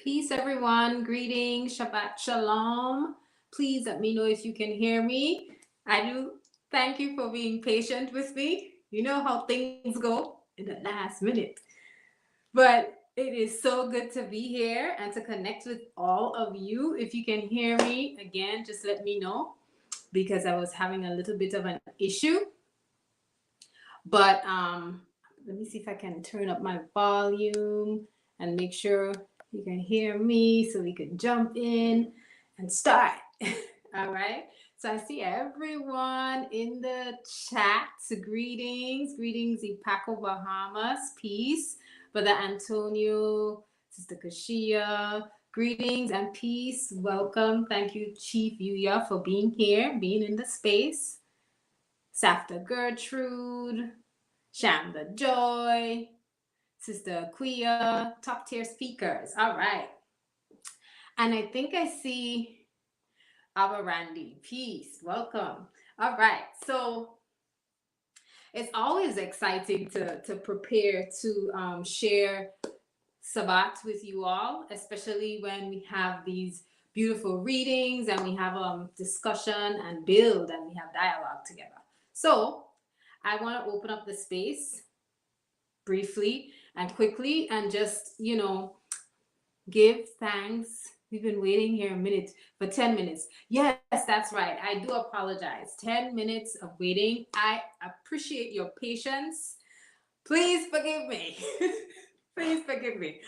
Peace, everyone. Greetings. Shabbat Shalom. Please let me know if you can hear me. I do thank you for being patient with me. You know how things go in the last minute. But it is so good to be here and to connect with all of you. If you can hear me again, just let me know because I was having a little bit of an issue. But let me see if I can turn up my volume and make sure you can hear me so we can jump in and start. All right. So I see everyone in the chat. Greetings, Ipaco Bahamas. Peace. Brother Antonio, Sister Kashia. Greetings and peace. Welcome. Thank you, Chief Yuya, for being here, being in the space. Safta Gertrude, Shanda Joy, Sister Aquia, top tier speakers. All right. And I think I see our Randy. Peace. Welcome. All right. So it's always exciting to prepare to share Sabbath with you all, especially when we have these beautiful readings and we have discussion and build and we have dialogue together. So I want to open up the space briefly and quickly and just, give thanks. We've been waiting here a minute for 10 minutes. Yes, that's right. I do apologize. 10 minutes of waiting. I appreciate your patience. Please forgive me. Please forgive me.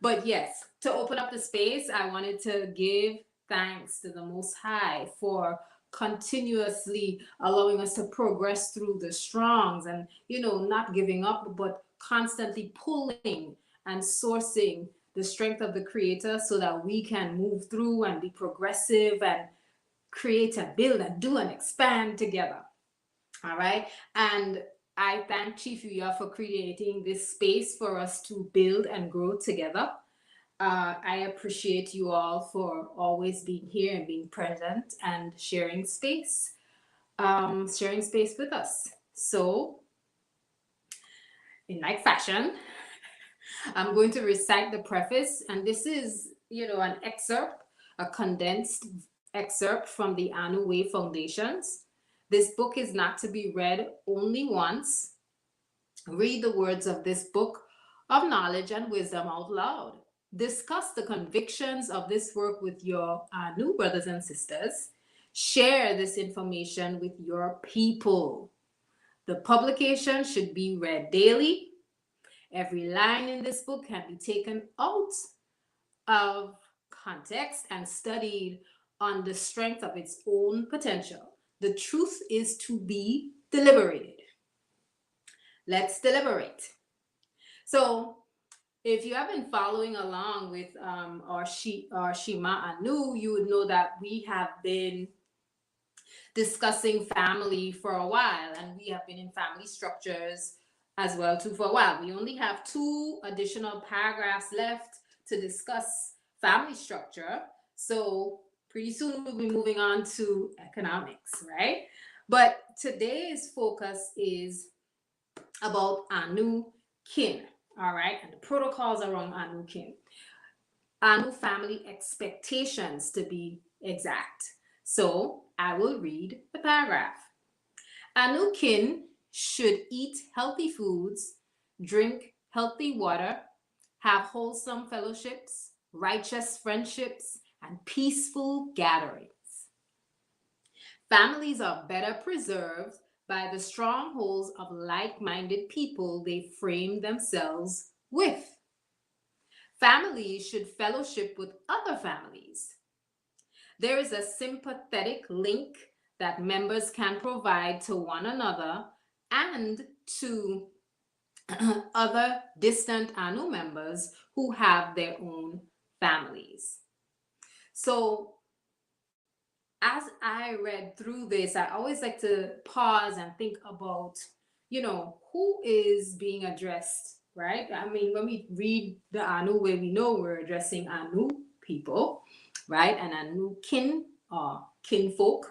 But yes, to open up the space, I wanted to give thanks to the Most High for continuously allowing us to progress through the strongs and, not giving up, but constantly pulling and sourcing the strength of the Creator so that we can move through and be progressive and create and build and do and expand together. All right. And I thank Chief Yuya for creating this space for us to build and grow together. I appreciate you all for always being here and being present and sharing space with us. So, in like fashion, I'm going to recite the preface, and this is, an excerpt, a condensed excerpt from the Annuity Foundations. This book is not to be read only once. Read the words of this book of knowledge and wisdom out loud. Discuss the convictions of this work with your new brothers and sisters. Share this information with your people. The publication should be read daily. Every line in this book can be taken out of context and studied on the strength of its own potential. The truth is to be deliberated. Let's deliberate. So, if you have been following along with our SHEMA Anu, you would know that we have been discussing family for a while, and we have been in family structures as well too for a while. We only have 2 additional paragraphs left to discuss family structure. So pretty soon we'll be moving on to economics, right? But today's focus is about Anu kin, all right, and the protocols around Anu kin. Anu family expectations, to be exact. So I will read the paragraph. Anu kin should eat healthy foods, drink healthy water, have wholesome fellowships, righteous friendships, and peaceful gatherings. Families are better preserved by the strongholds of like-minded people they frame themselves with. Families should fellowship with other families. There is a sympathetic link that members can provide to one another and to other distant Anu members who have their own families. So, as I read through this, I always like to pause and think about, who is being addressed, right? I mean, when we read the Anu way, we know we're addressing Anu people, right? And Anu kin or kinfolk.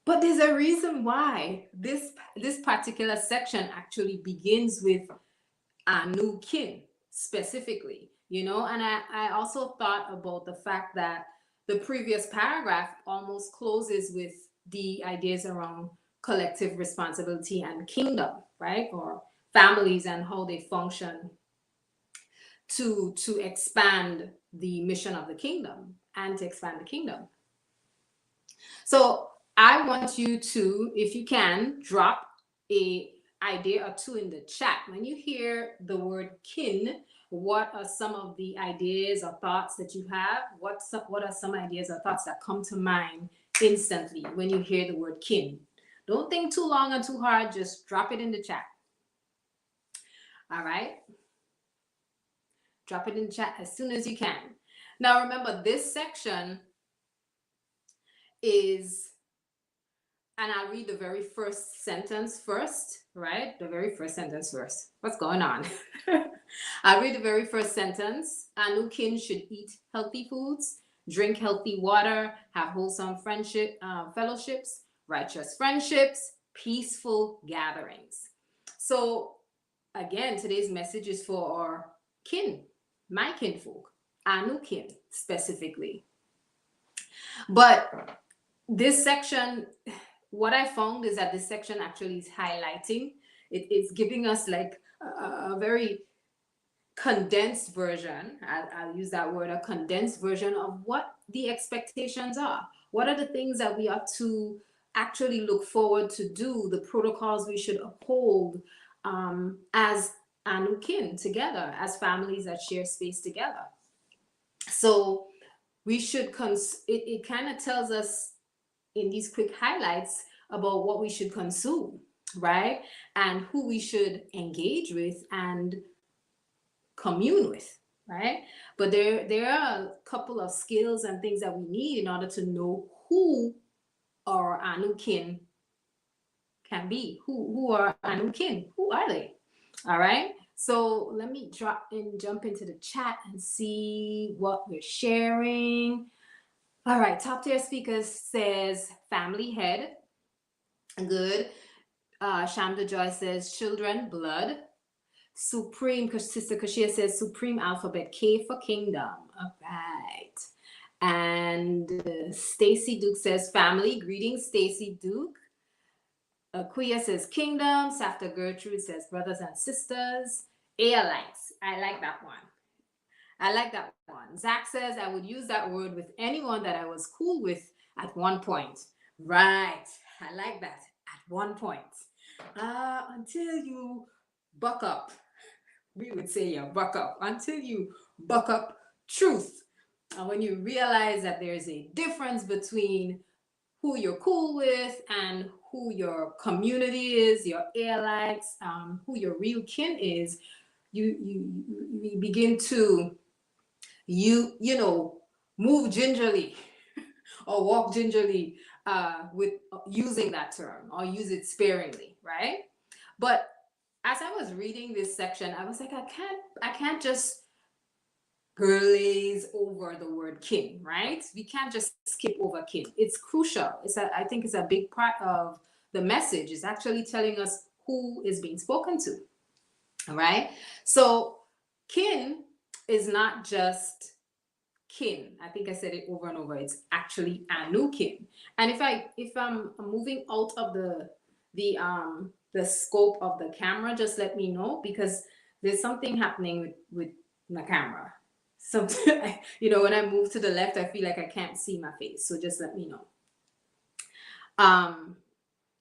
But there's a reason why this particular section actually begins with Anu kin. specifically, you know. And I also thought about the fact that the previous paragraph almost closes with the ideas around collective responsibility and kingdom, right? Or families and how they function to expand the mission of the kingdom and to expand the kingdom. So I want you to, if you can, drop a idea or two in the chat. When you hear the word kin, what are some of the ideas or thoughts that you have? What are some ideas or thoughts that come to mind instantly when you hear the word kin? Don't think too long and too hard. Just drop it in the chat. All right? Drop it in the chat as soon as you can. Now, remember, this section is, and I'll read the very first sentence first, right? The very first sentence first. What's going on? I'll read the very first sentence. Anu kin should eat healthy foods, drink healthy water, have wholesome fellowships, righteous friendships, peaceful gatherings. So again, today's message is for our kin, my kinfolk, Anu kin specifically. But this section, what I found is that this section actually is highlighting, it's giving us like a very condensed version, I'll use that word, a condensed version of what the expectations are. What are the things that we ought to actually look forward to do, the protocols we should uphold as Anu kin together, as families that share space together. So we should, it kind of tells us in these quick highlights about what we should consume, right? And who we should engage with and commune with, right? But there are a couple of skills and things that we need in order to know who our Anu kin can be. Who are Anu kin? Who are they? All right. So let me jump into the chat and see what we're sharing. All right, top tier speaker says family head. Good. Shamda Joy says children, blood. Supreme, Sister Kashia says supreme alphabet, K for kingdom. All right. And Stacy Duke says family. Greetings, Stacy Duke. Akuya says kingdom. Safta Gertrude says brothers and sisters. Airlines. I like that one. I like that one. Zach says I would use that word with anyone that I was cool with at one point. Right. I like that. At one point. Until you buck up. We would say you buck up. Until you buck up truth. And when you realize that there's a difference between who you're cool with and who your community is, your allies, who your real kin is, you begin to move gingerly or walk gingerly with using that term, or use it sparingly, right? But as I was reading this section, I was like, I can't just glaze over the word kin, right? We can't just skip over kin. It's crucial. I think it's a big part of the message. It's actually telling us who is being spoken to. All right. So kin is not just kin. I think I said it over and over. It's actually Anu kin. And if I'm moving out of the scope of the camera, just let me know, because there's something happening with my camera. Something, when I move to the left, I feel like I can't see my face. So just let me know.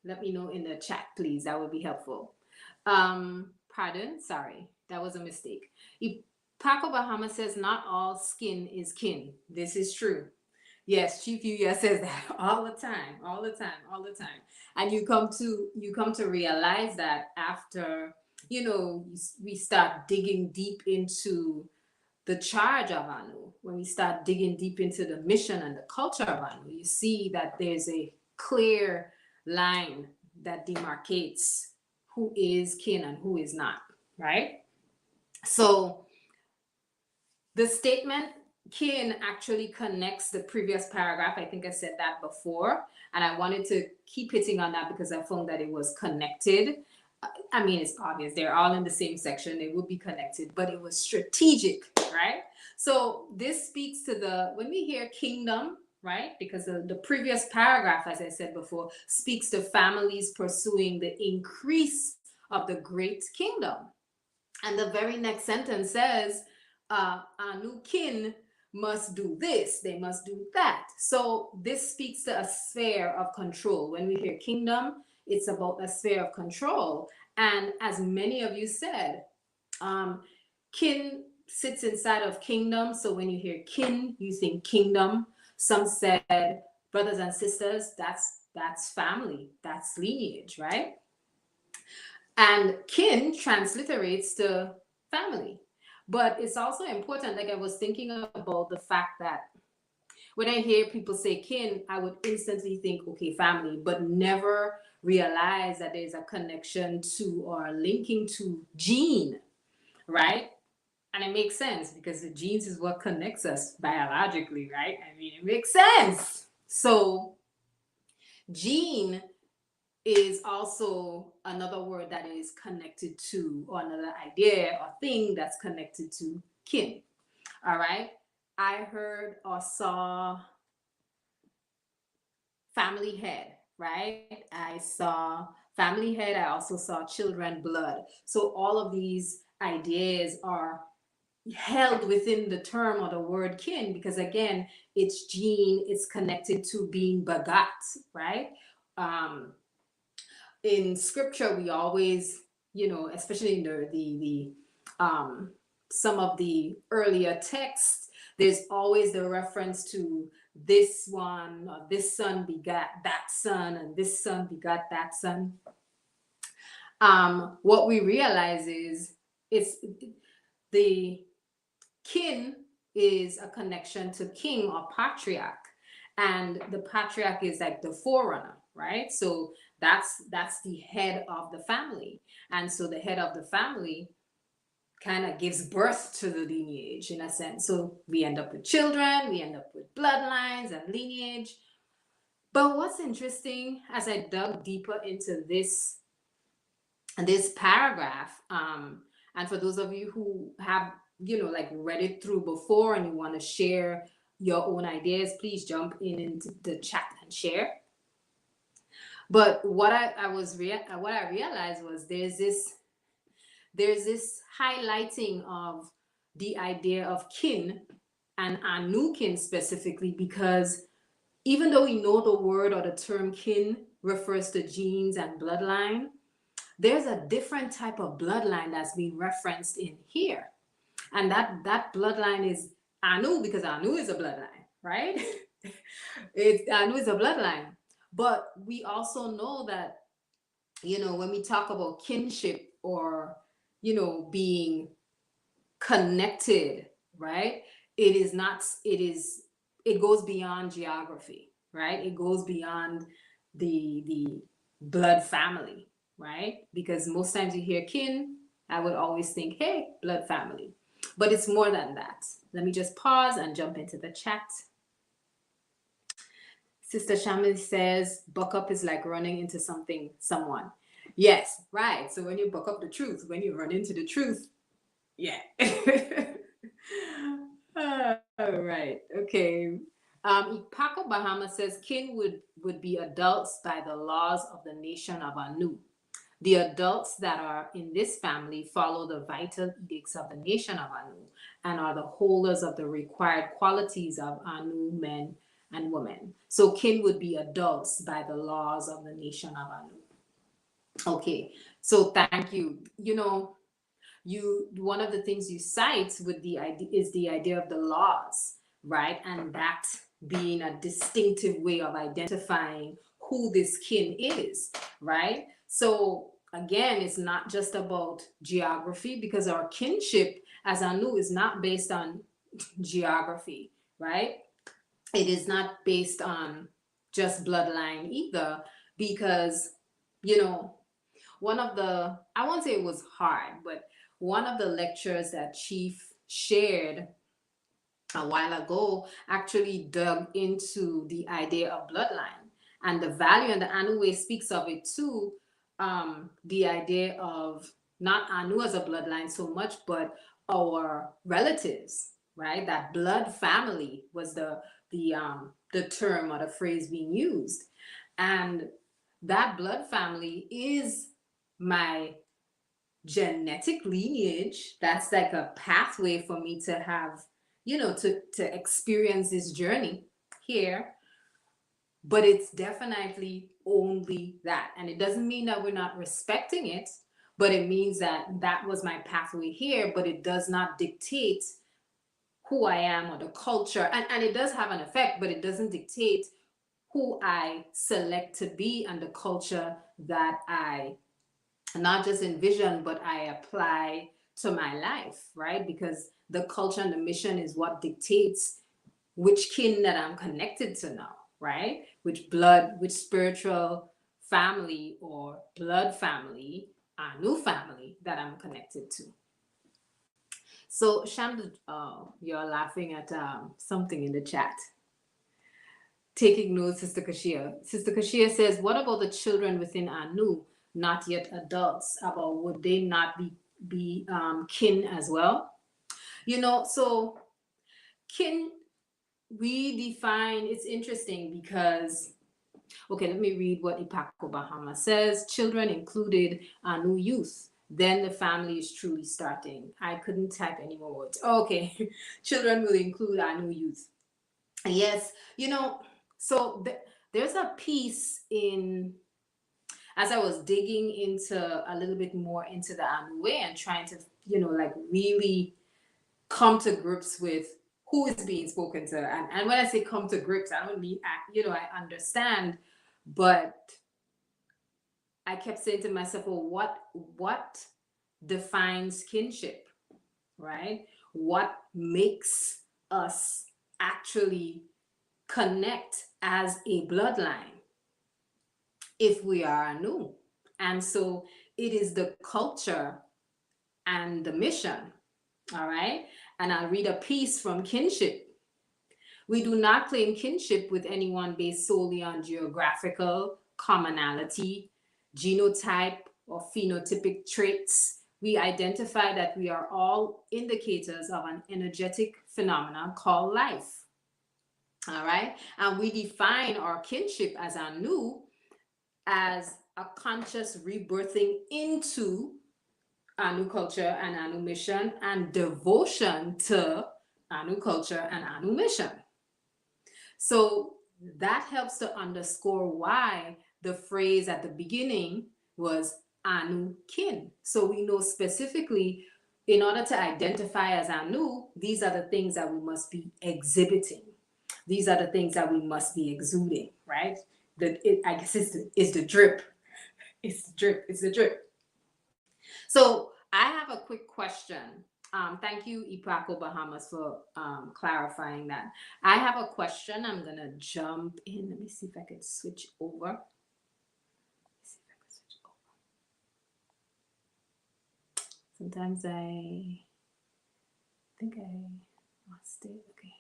Let me know in the chat, please. That would be helpful. Pardon, sorry, that was a mistake. Paco Bahama says not all skin is kin. This is true. Yes, Chief Yuya says that all the time. And you come to realize that after, we start digging deep into the charge of Anu, when we start digging deep into the mission and the culture of Anu, you see that there's a clear line that demarcates who is kin and who is not, right? So the statement kin actually connects the previous paragraph. I think I said that before, and I wanted to keep hitting on that because I found that it was connected. I mean, it's obvious they're all in the same section, they would be connected, but it was strategic, right? So this speaks to when we hear kingdom, right? Because the previous paragraph, as I said before, speaks to families pursuing the increase of the great kingdom. And the very next sentence says, a new kin must do this, they must do that. So this speaks to a sphere of control. When we hear kingdom, it's about a sphere of control. And as many of you said, kin sits inside of kingdom. So when you hear kin, you think kingdom. Some said brothers and sisters, that's family, that's lineage, right? And kin transliterates to family. But it's also important, like I was thinking about the fact that when I hear people say kin, I would instantly think, okay, family, but never realize that there's a connection to or linking to gene, right? And it makes sense because the genes is what connects us biologically, right? I mean, it makes sense. So, gene is also another word that is connected to, or another idea or thing that's connected to kin. All right. I heard or saw family head, right? I saw family head. I also saw children blood. So all of these ideas are held within the term or the word kin because again, it's gene, it's connected to being begot, right? Um, in scripture we always, especially in the some of the earlier texts, there's always the reference to this one, or this son begat that son, and this son begot that son. What we realize is it's the kin is a connection to king or patriarch, and the patriarch is like the forerunner, right? So that's the head of the family, and so the head of the family kind of gives birth to the lineage in a sense. So we end up with children, we end up with bloodlines and lineage. But what's interesting, as I dug deeper into this paragraph, and for those of you who have like read it through before and you want to share your own ideas, please jump into the chat and share. But what I realized was there's this highlighting of the idea of kin and kin specifically, because even though we know the word or the term kin refers to genes and bloodline, there's a different type of bloodline that's being referenced in here. And that bloodline is Anu, because Anu is a bloodline, right? Anu is a bloodline. But we also know that, when we talk about kinship or, being connected, right? It goes beyond geography, right? It goes beyond the blood family, right? Because most times you hear kin, I would always think, hey, blood family. But it's more than that. Let me just pause and jump into the chat. Sister Shaman says, buck up is like running into someone. Yes, right. So when you buck up the truth, when you run into the truth, yeah. All right. Okay. Paco Bahama says kin would be adults by the laws of the nation of Anu. The adults that are in this family follow the vital edicts of the nation of Anu and are the holders of the required qualities of Anu men and women. So kin would be adults by the laws of the nation of Anu. Okay, so thank you. One of the things you cite with the idea is the idea of the laws, right? And that being a distinctive way of identifying who this kin is, right? So again, it's not just about geography, because our kinship as Anu is not based on geography, right? It is not based on just bloodline either, because one of the, I won't say it was hard, but one of the lectures that Chief shared a while ago actually dug into the idea of bloodline and the value, and the Anu way speaks of it too, the idea of not Anu as a bloodline so much, but our relatives, right? That blood family was the term or the phrase being used, and that blood family is my genetic lineage. That's like a pathway for me to have, to experience this journey here. But it's definitely only that, and it doesn't mean that we're not respecting it, but it means that that was my pathway here, but it does not dictate who I am or the culture. And it does have an effect, but it doesn't dictate who I select to be and the culture that I not just envision, but I apply to my life, right? Because the culture and the mission is what dictates which kin that I'm connected to now, right? Which blood, which spiritual family or blood family, new family that I'm connected to. So, Sham, you're laughing at something in the chat. Taking notes, Sister Kashia. Sister Kashia says, what about the children within Anu, not yet adults? About would they not be kin as well? So kin, we define, it's interesting because, okay, let me read what Ipako Bahama says. Children included Anu youth. Then the family is truly starting. I couldn't type any more words. Okay, children will include Anu youth. Yes, so there's a piece in, as I was digging into a little bit more into the Anu way and trying to, like really come to grips with who is being spoken to. And when I say come to grips, I don't mean, I understand, but I kept saying to myself, well, what defines kinship, right? What makes us actually connect as a bloodline if we are Anu? And so it is the culture and the mission. All right. And I'll read a piece from Kinship. We do not claim kinship with anyone based solely on geographical commonality, genotype, or phenotypic traits. We identify that we are all indicators of an energetic phenomenon called life. All right. And we define our kinship as Anu as a conscious rebirthing into Anu culture and Anu mission and devotion to Anu culture and Anu mission. So that helps to underscore why the phrase at the beginning was Anu kin. So we know specifically, in order to identify as Anu, these are the things that we must be exhibiting. These are the things that we must be exuding, right? I guess it's the drip. It's the drip. It's the drip. So I have a quick question. Thank you, Ipako Bahamas, for clarifying that. I have a question. I'm going to jump in. Let me see if I can switch over. Sometimes I think I lost it. Okay.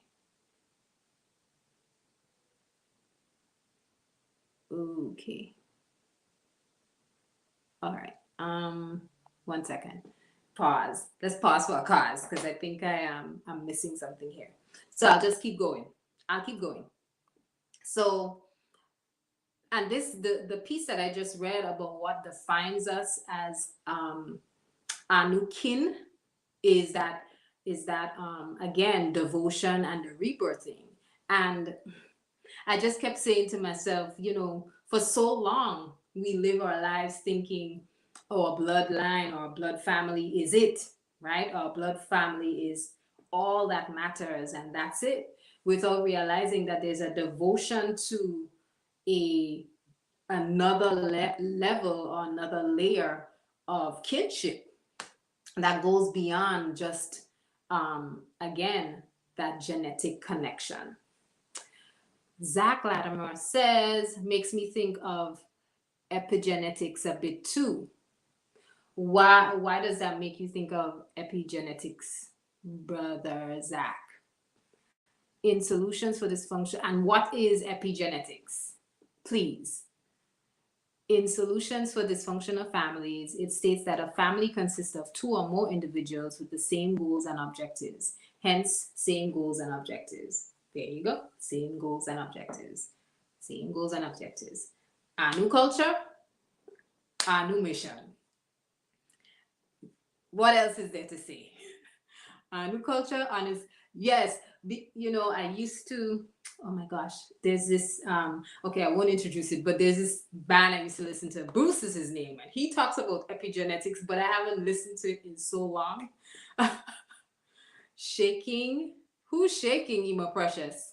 Okay. All right. 1 second. Pause. Let's pause for a cause because I think I'm missing something here. So I'll just keep going. I'll keep going. So, and this the piece that I just read about what defines us as Anu kin is that again, devotion and the rebirthing. And I just kept saying to myself, for so long we live our lives thinking, oh, a bloodline or a blood family is it, right? Our blood family is all that matters and that's it, without realizing that there's a devotion to another level or another layer of kinship that goes beyond just, again, that genetic connection. Zach Latimer says, makes me think of epigenetics a bit too. Why does that make you think of epigenetics, Brother Zach? In solutions for dysfunction, and what is epigenetics? Please. In Solutions for Dysfunctional Families, it states that a family consists of two or more individuals with the same goals and objectives. Hence, same goals and objectives. There you go. Same goals and objectives. Same goals and objectives. Our new culture, our new mission. What else is there to say? Our new culture, honest. Yes, I used to, oh my gosh, there's this, okay, I won't introduce it, but there's this band I used to listen to. Bruce is his name, and he talks about epigenetics, but I haven't listened to it in so long. Shaking. Who's shaking, Ema Precious?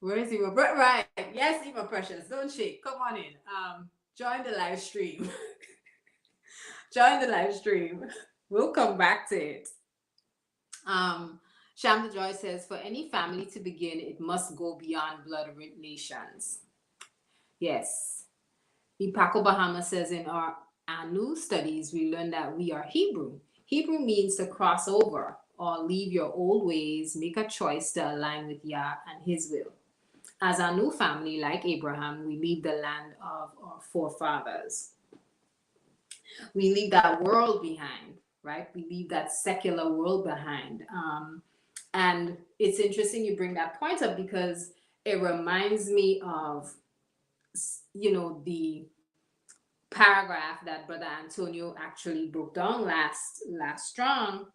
Where is Ema? Right. Yes, Ema Precious. Don't shake. Come on in. Join the live stream. Join the live stream. We'll come back to it. Shamda Joy says, for any family to begin, it must go beyond blood relations. Yes. Ipako Bahama says, in our Anu studies, we learned that we are Hebrew. Hebrew means to cross over or leave your old ways, make a choice to align with Yah and His will. As a new family, like Abraham, we leave the land of our forefathers. We leave that world behind, right? We leave that secular world behind. And it's interesting you bring that point up because it reminds me of, the paragraph that Brother Antonio actually broke down last strong,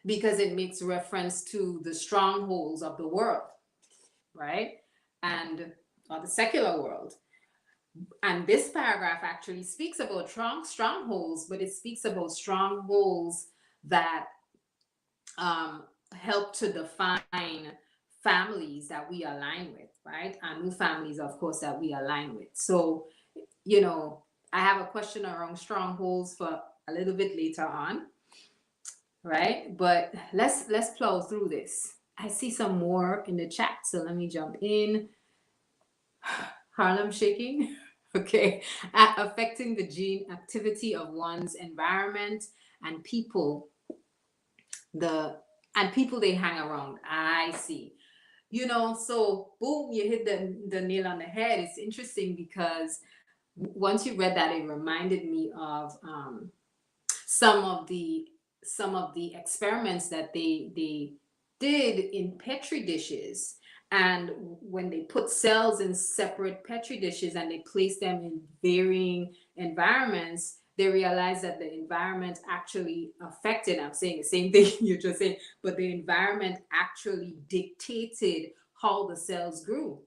because it makes reference to the strongholds of the world, right? Or the secular world. And this paragraph actually speaks about strongholds, but it speaks about strongholds that help to define families that we align with, right? And new families, of course, that we align with. So, I have a question around strongholds for a little bit later on, right? But let's plow through this. I see some more in the chat, so let me jump in. Harlem shaking. Okay. Affecting the gene activity of one's environment and people, people they hang around. I see. So boom, you hit the nail on the head. It's interesting because once you read that, it reminded me of some of the experiments that they did in petri dishes. And when they put cells in separate petri dishes and they place them in varying environments, they realized that the environment actually affected, I'm saying the same thing you're just saying, but the environment actually dictated how the cells grew,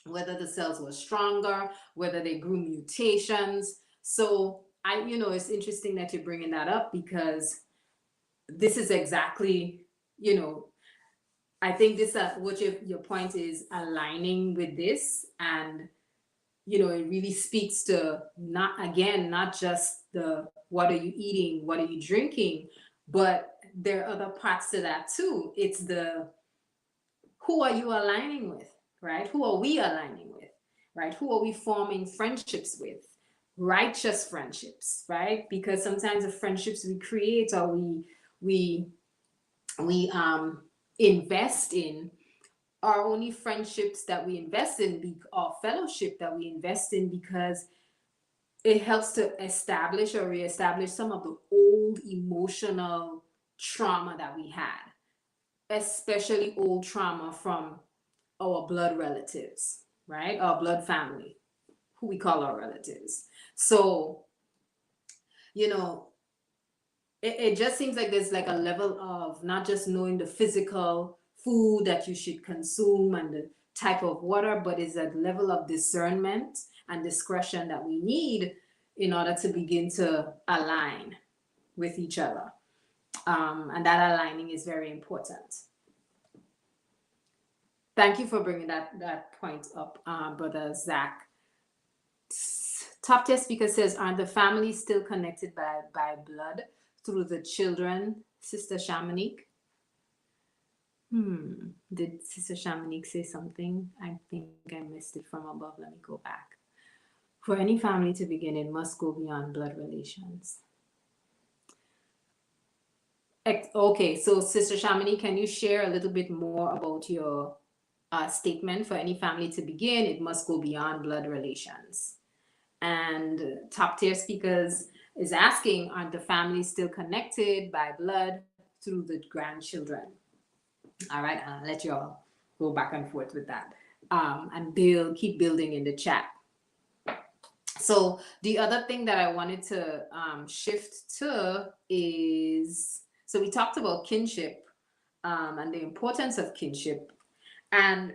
whether the cells were stronger, whether they grew mutations. So it's interesting that you're bringing that up, because this is exactly, I think this what your point is aligning with this, and it really speaks to not just the what are you eating, what are you drinking, but there are other parts to that too. It's the who are you aligning with, right? Who are we aligning with, right? Who are we forming friendships with? Righteous friendships, right? Because sometimes the friendships we create or we invest in are only friendships that we invest in, or fellowship that we invest in, because it helps to establish or reestablish some of the old emotional trauma that we had, especially old trauma from our blood relatives, right? Our blood family, who we call our relatives. So, it just seems like there's like a level of not just knowing the physical food that you should consume and the type of water, but it's a level of discernment and discretion that we need in order to begin to align with each other. And that aligning is very important. Thank you for bringing that point up, Brother Zach. Top tier speaker says, aren't the families still connected by blood through the children, Sister Shamanique? Did Sister Shamanique say something? I think I missed it from above. Let me go back. For any family to begin, it must go beyond blood relations. Okay, so Sister Shamanique, can you share a little bit more about your statement? For any family to begin, it must go beyond blood relations. And top tier speakers is asking, aren't the families still connected by blood through the grandchildren? All right, I'll let you all go back and forth with that, and keep building in the chat. So the other thing that I wanted to shift to is, so we talked about kinship, and the importance of kinship. And,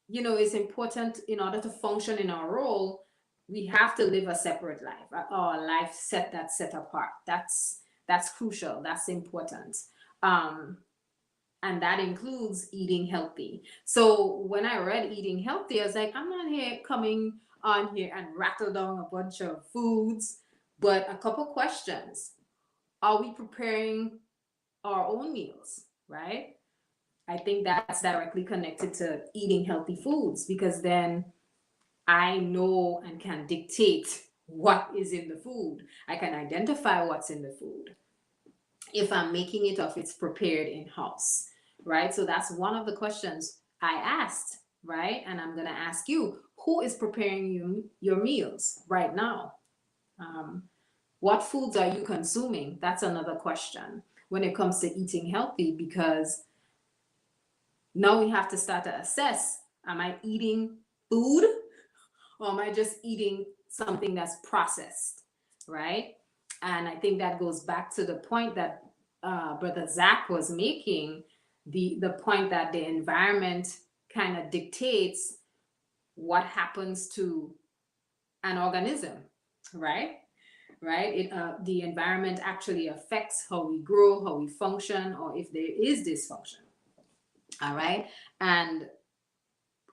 it's important in order to function in our role, we have to live a separate life, or a life set apart. That's crucial. That's important. And that includes eating healthy. So when I read eating healthy, I was like, I'm not here coming on here and rattle down a bunch of foods, but a couple questions. Are we preparing our own meals, right? I think that's directly connected to eating healthy foods, because then I know and can dictate what is in the food. I can identify what's in the food if I'm making it or if it's prepared in house, right? So that's one of the questions I asked, right? And I'm going to ask you, who is preparing your meals right now? What foods are you consuming? That's another question when it comes to eating healthy, because now we have to start to assess, am I eating food, or am I just eating something that's processed, right? And I think that goes back to the point that Brother Zach was making, the point that the environment kind of dictates what happens to an organism, right? Right? The environment actually affects how we grow, how we function, or if there is dysfunction. All right. And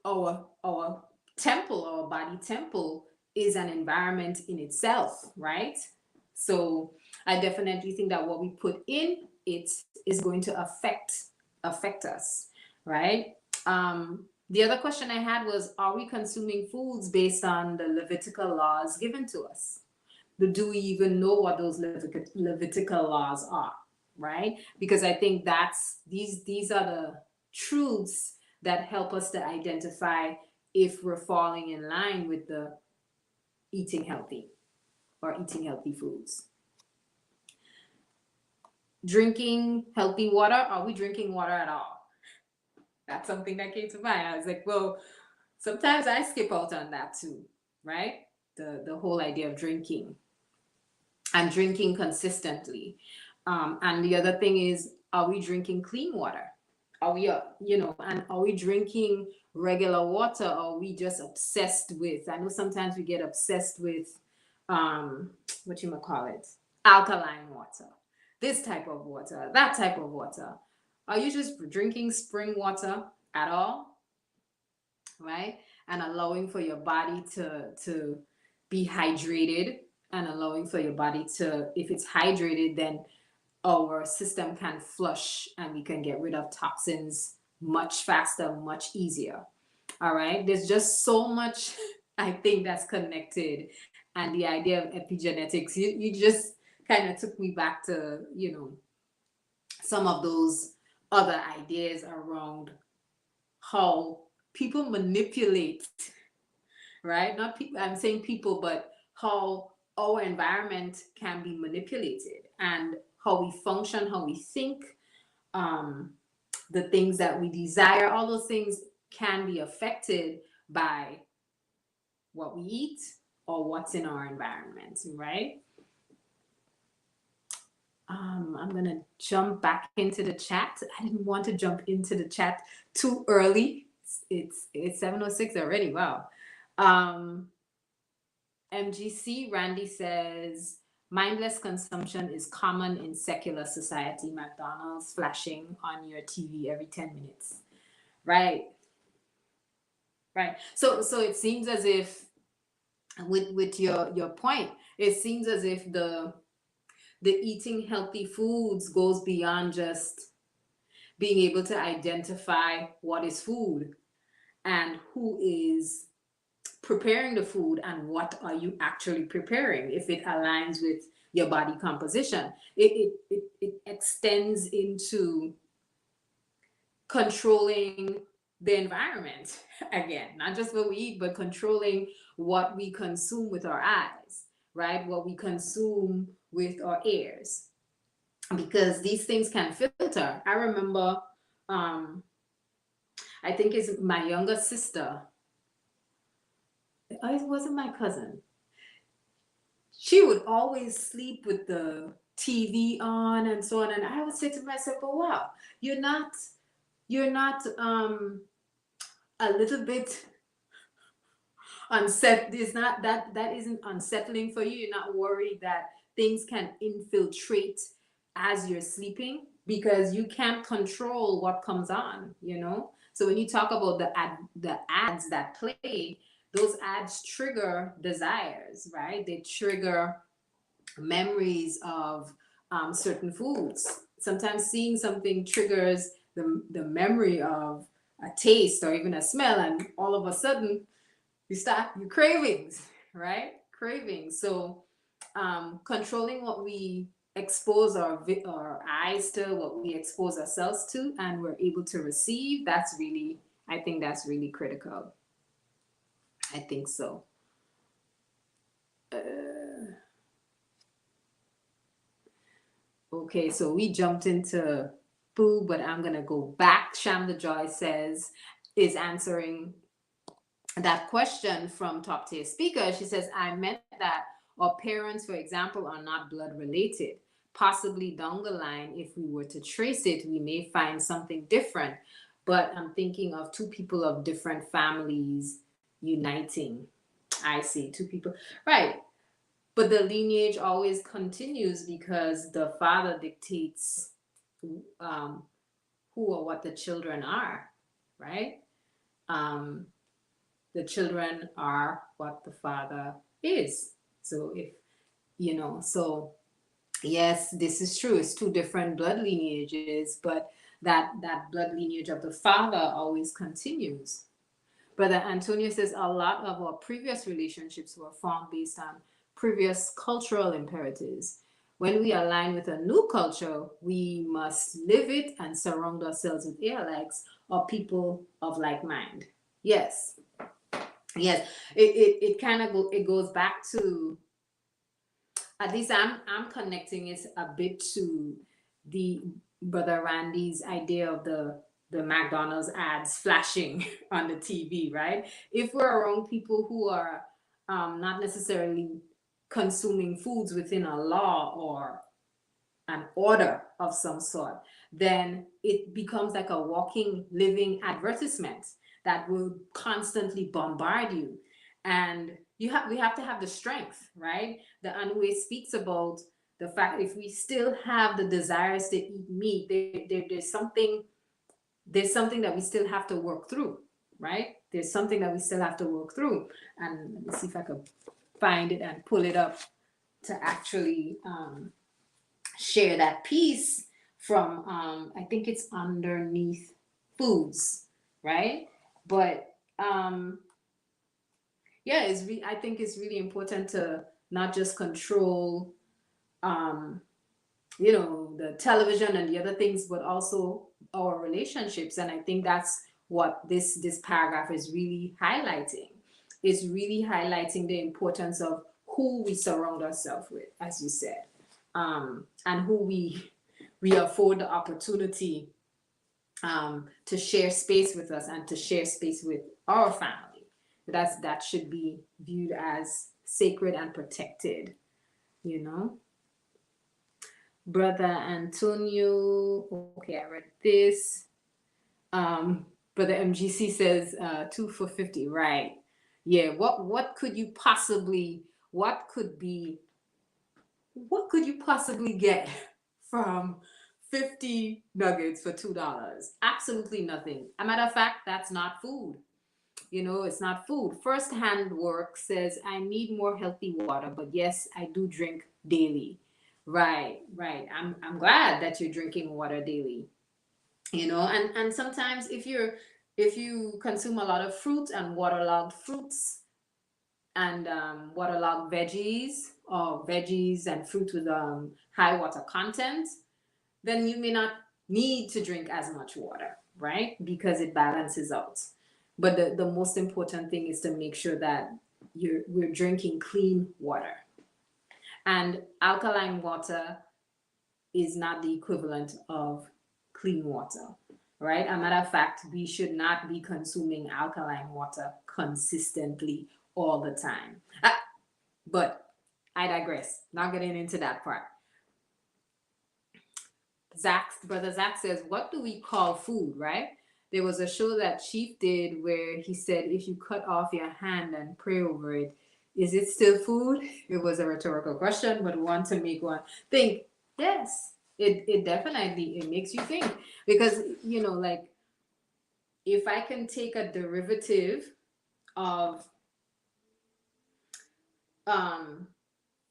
our temple, our body temple, is an environment in itself, right? So I definitely think that what we put in it is going to affect us, right? The other question I had was, are we consuming foods based on the Levitical laws given to us? Do we even know what those Levitical laws are, right? Because I think these are the truths that help us to identify if we're falling in line with the eating healthy or eating healthy foods. Drinking healthy water, are we drinking water at all? That's something that came to mind. I was like, well, sometimes I skip out on that too, right? The whole idea of drinking and drinking consistently. And the other thing is, are we drinking clean water? Are we, and are we drinking regular water, or are we just obsessed with, I know sometimes we get obsessed with, what you might call it, alkaline water, this type of water, that type of water. Are you just drinking spring water at all? Right? And allowing for your body to be hydrated, and allowing for your body to, if it's hydrated, then our system can flush and we can get rid of toxins much faster, much easier. All right. There's just so much, I think, that's connected. And the idea of epigenetics, you just kind of took me back to, some of those other ideas around how people manipulate, right? Not people, I'm saying people, but how our environment can be manipulated, and how we function, how we think, the things that we desire, all those things can be affected by what we eat or what's in our environment, right? I'm gonna jump back into the chat. I didn't want to jump into the chat too early. It's 7:06 already. Wow. MGC Randy says, mindless consumption is common in secular society. McDonald's flashing on your TV every 10 minutes. Right. Right. So it seems as if, with your point, it seems as if the eating healthy foods goes beyond just being able to identify what is food and who is preparing the food and what are you actually preparing, if it aligns with your body composition. It extends into controlling the environment again, not just what we eat, but controlling what we consume with our eyes, right? What we consume with our ears, because these things can filter. I remember, um, I think it's my younger sister. It wasn't my cousin. She would always sleep with the TV on and so on. And I would say to myself, "Oh wow, you're not a little bit unset. Is not that isn't unsettling for you. You're not worried that things can infiltrate as you're sleeping, because you can't control what comes on, you know." So when you talk about the ads that play, those ads trigger desires, right? They trigger memories of certain foods. Sometimes seeing something triggers the memory of a taste or even a smell, and all of a sudden you start your cravings, right? Cravings. So controlling what we expose our eyes to, what we expose ourselves to, and we're able to receive, that's really, I think that's really critical. I think so. Okay, so we jumped into food, but I'm gonna go back. Shamla Joy says, is answering that question from top tier speaker. She says, I meant that our parents, for example, are not blood related. Possibly down the line, if we were to trace it, we may find something different. But I'm thinking of two people of different families uniting. I see two people. Right. But the lineage always continues because the father dictates um, who or what the children are, right? Um, the children are what the father is. So if, so yes, this is true. It's two different blood lineages, but that blood lineage of the father always continues. Brother Antonio says a lot of our previous relationships were formed based on previous cultural imperatives. When we align with a new culture, we must live it and surround ourselves with allies or people of like mind. Yes, yes. It kind of it goes back to, at least I'm connecting it a bit to the Brother Randy's idea of the McDonald's ads flashing on the TV, right? If we're around people who are not necessarily consuming foods within a law or an order of some sort, then it becomes like a walking, living advertisement that will constantly bombard you. And we have to have the strength, right? The Anue speaks about the fact, if we still have the desires to eat meat, there's something that we still have to work through, right? There's something that we still have to work through. And let me see if I could find it and pull it up to actually share that piece from, I think it's underneath foods, right? But yeah, I think it's really important to not just control the television and the other things, but also our relationships. And I think that's what this paragraph is really highlighting. It's really highlighting the importance of who we surround ourselves with, as you said, and who we afford the opportunity to share space with us and to share space with our family. That should be viewed as sacred and protected, you know. Brother Antonio, okay, I read this. Brother MGC says 2 for 50, right? Yeah, what could you possibly get from 50 nuggets for $2? Absolutely nothing. A matter of fact, that's not food. It's not food. First hand work says, I need more healthy water, but yes, I do drink daily. Right. I'm glad that you're drinking water daily. And sometimes if you consume a lot of fruit and waterlogged fruits and waterlogged veggies, or veggies and fruit with high water content, then you may not need to drink as much water, right? Because it balances out. But the most important thing is to make sure that we're drinking clean water. And alkaline water is not the equivalent of clean water, right? A matter of fact, we should not be consuming alkaline water consistently all the time. But I digress, not getting into that part. Brother Zach says, what do we call food, right? There was a show that Chief did where he said, if you cut off your hand and pray over it, is it still food? It was a rhetorical question, but one to make one think. Yes, it definitely, it makes you think. Because, like, if I can take a derivative of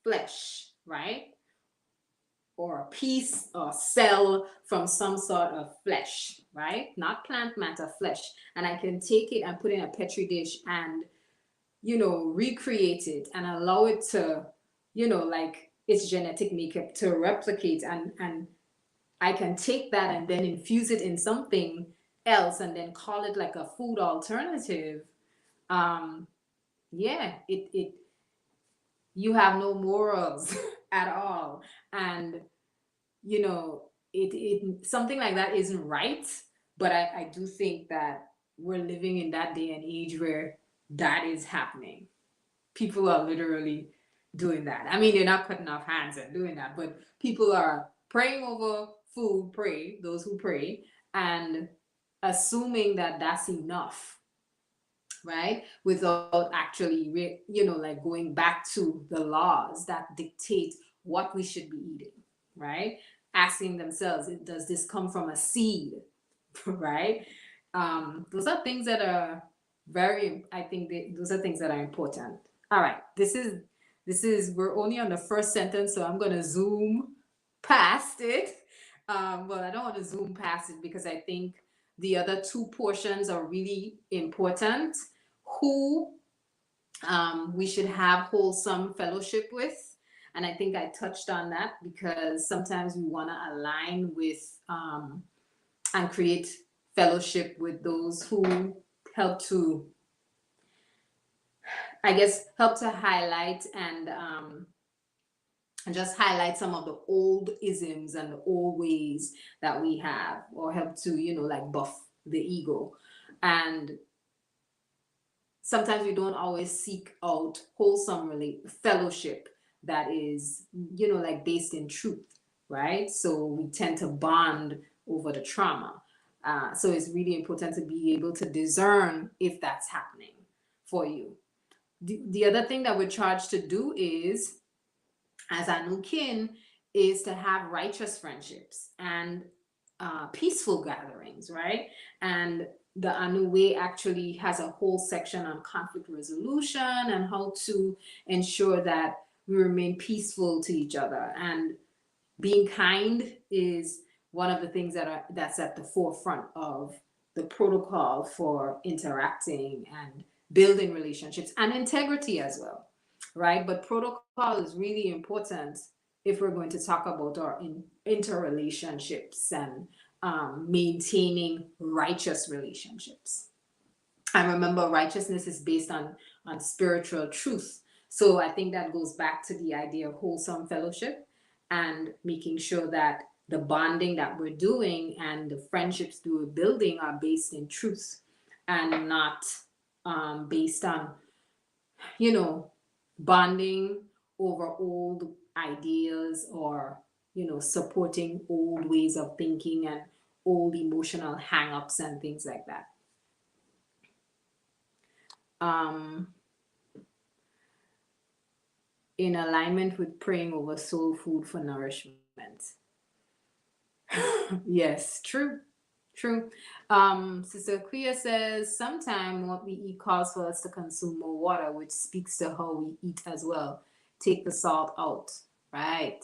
flesh, right? Or a piece or cell from some sort of flesh, right? Not plant matter, flesh. And I can take it and put it in a petri dish and, recreate it and allow it to, like its genetic makeup to replicate. And I can take that and then infuse it in something else and then call it like a food alternative. Yeah, you have no morals at all. And it something like that isn't right, but I do think that we're living in that day and age where that is happening. People are literally doing that. I mean, they're not cutting off hands and doing that, but people are praying over food, those who pray, and assuming that that's enough, right? Without actually, like going back to the laws that dictate what we should be eating, right? Asking themselves, does this come from a seed, right? Those are things that are I think those are things that are important. All right, we're only on the first sentence, so I'm going to zoom past it. Well, I don't want to zoom past it because I think the other two portions are really important. Who we should have wholesome fellowship with. And I think I touched on that because sometimes we want to align with and create fellowship with those who help to, help to highlight and just highlight some of the old isms and the old ways that we have, or help to, like buff the ego. And sometimes we don't always seek out wholesome fellowship that is, like based in truth, right? So we tend to bond over the trauma. So it's really important to be able to discern if that's happening for you. The other thing that we're charged to do is, as Anukin, is to have righteous friendships and peaceful gatherings, right? And the Anu Way actually has a whole section on conflict resolution and how to ensure that we remain peaceful to each other. And being kind is one of the things that's at the forefront of the protocol for interacting and building relationships, and integrity as well, right? But protocol is really important if we're going to talk about our interrelationships and maintaining righteous relationships. And remember, righteousness is based on spiritual truth. So I think that goes back to the idea of wholesome fellowship and making sure that the bonding that we're doing and the friendships that we're building are based in truth and not based on, bonding over old ideas or, supporting old ways of thinking and old emotional hang-ups and things like that. In alignment with praying over soul food for nourishment. Yes, true. Sister Kuya says, sometimes what we eat calls for us to consume more water, which speaks to how we eat as well. Take the salt out. Right.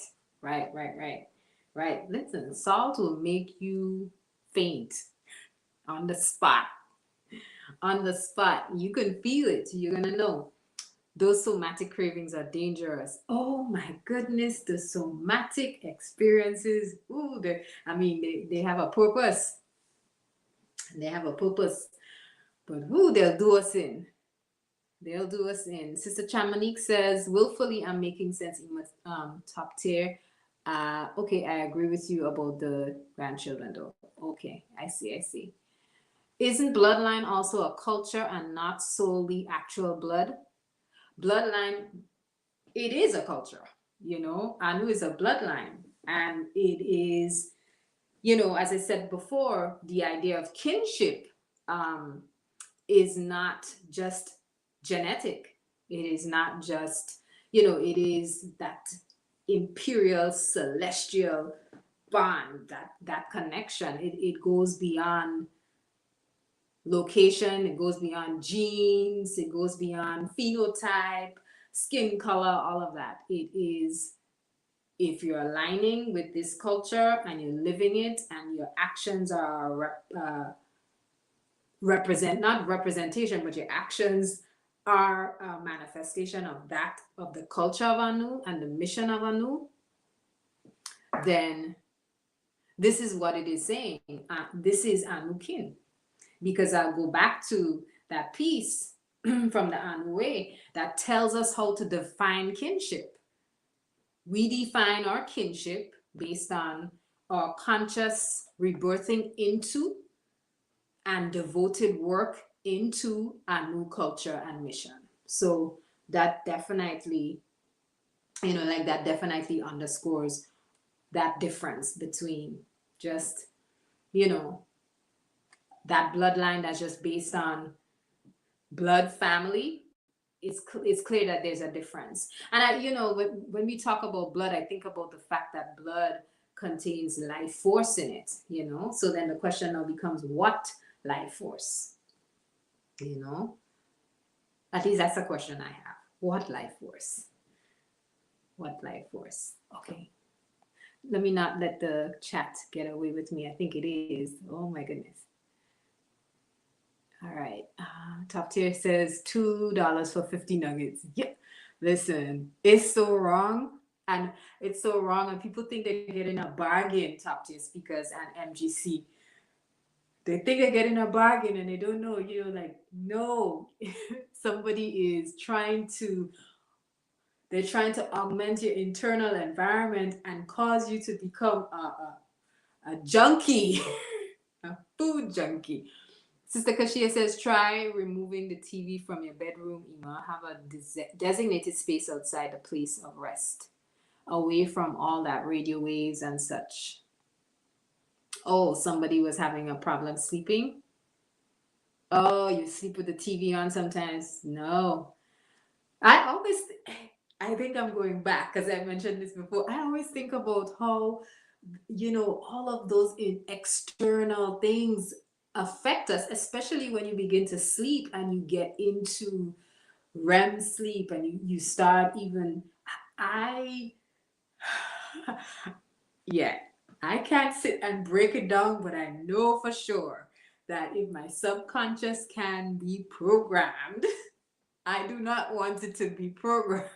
Listen, salt will make you faint on the spot. You can feel it. You're going to know. Those somatic cravings are dangerous. Oh my goodness, the somatic experiences. Ooh, they have a purpose. But they'll do us in. They'll do us in. Sister Chamonique says, willfully I'm making sense in my top tier. Okay, I agree with you about the grandchildren though. Okay, I see, I see. Isn't bloodline also a culture and not solely actual blood? Bloodline, it is a culture, you know. Anu is a bloodline. And it is, you know, as I said before, the idea of kinship um, is not just genetic. It is not just, you know, it is that imperial celestial bond, that connection. It goes beyond location, it goes beyond genes, it goes beyond phenotype, skin color, all of that. It is, if you're aligning with this culture and you're living it and your actions are not representation, but your actions are a manifestation of that, of the culture of Anu and the mission of Anu, then this is what it is saying. This is Anu kin. Because I'll go back to that piece from the Anu way that tells us how to define kinship. We define our kinship based on our conscious rebirthing into and devoted work into a new culture and mission. So that definitely, you know, like that definitely underscores that difference between just, you know, that bloodline that's just based on blood family. It's clear that there's a difference. And I, you know, when we talk about blood, I think about the fact that blood contains life force in it, you know. So then the question now becomes, what life force? You know, at least that's a question I have. What life force? What life force? Okay. Let me not let the chat get away with me. I think it is. Oh my goodness. All right. Top tier says $2 for 50 nuggets. Yep. Listen, it's so wrong. And it's so wrong. And people think they're getting a bargain, top tier speakers and MGC. They think they're getting a bargain and they don't know, you know, like, no, somebody is they're trying to augment your internal environment and cause you to become a junkie, a food junkie. Sister Kashia says, try removing the TV from your bedroom, Ima. Have a designated space outside the place of rest, away from all that radio waves and such. Oh, somebody was having a problem sleeping. Oh, you sleep with the TV on sometimes? No. I think I'm going back because I mentioned this before. I always think about how, you know, all of those external things affect us, especially when you begin to sleep and you get into REM sleep and you start even, I, yeah, I can't sit and break it down, but I know for sure that if my subconscious can be programmed, I do not want it to be programmed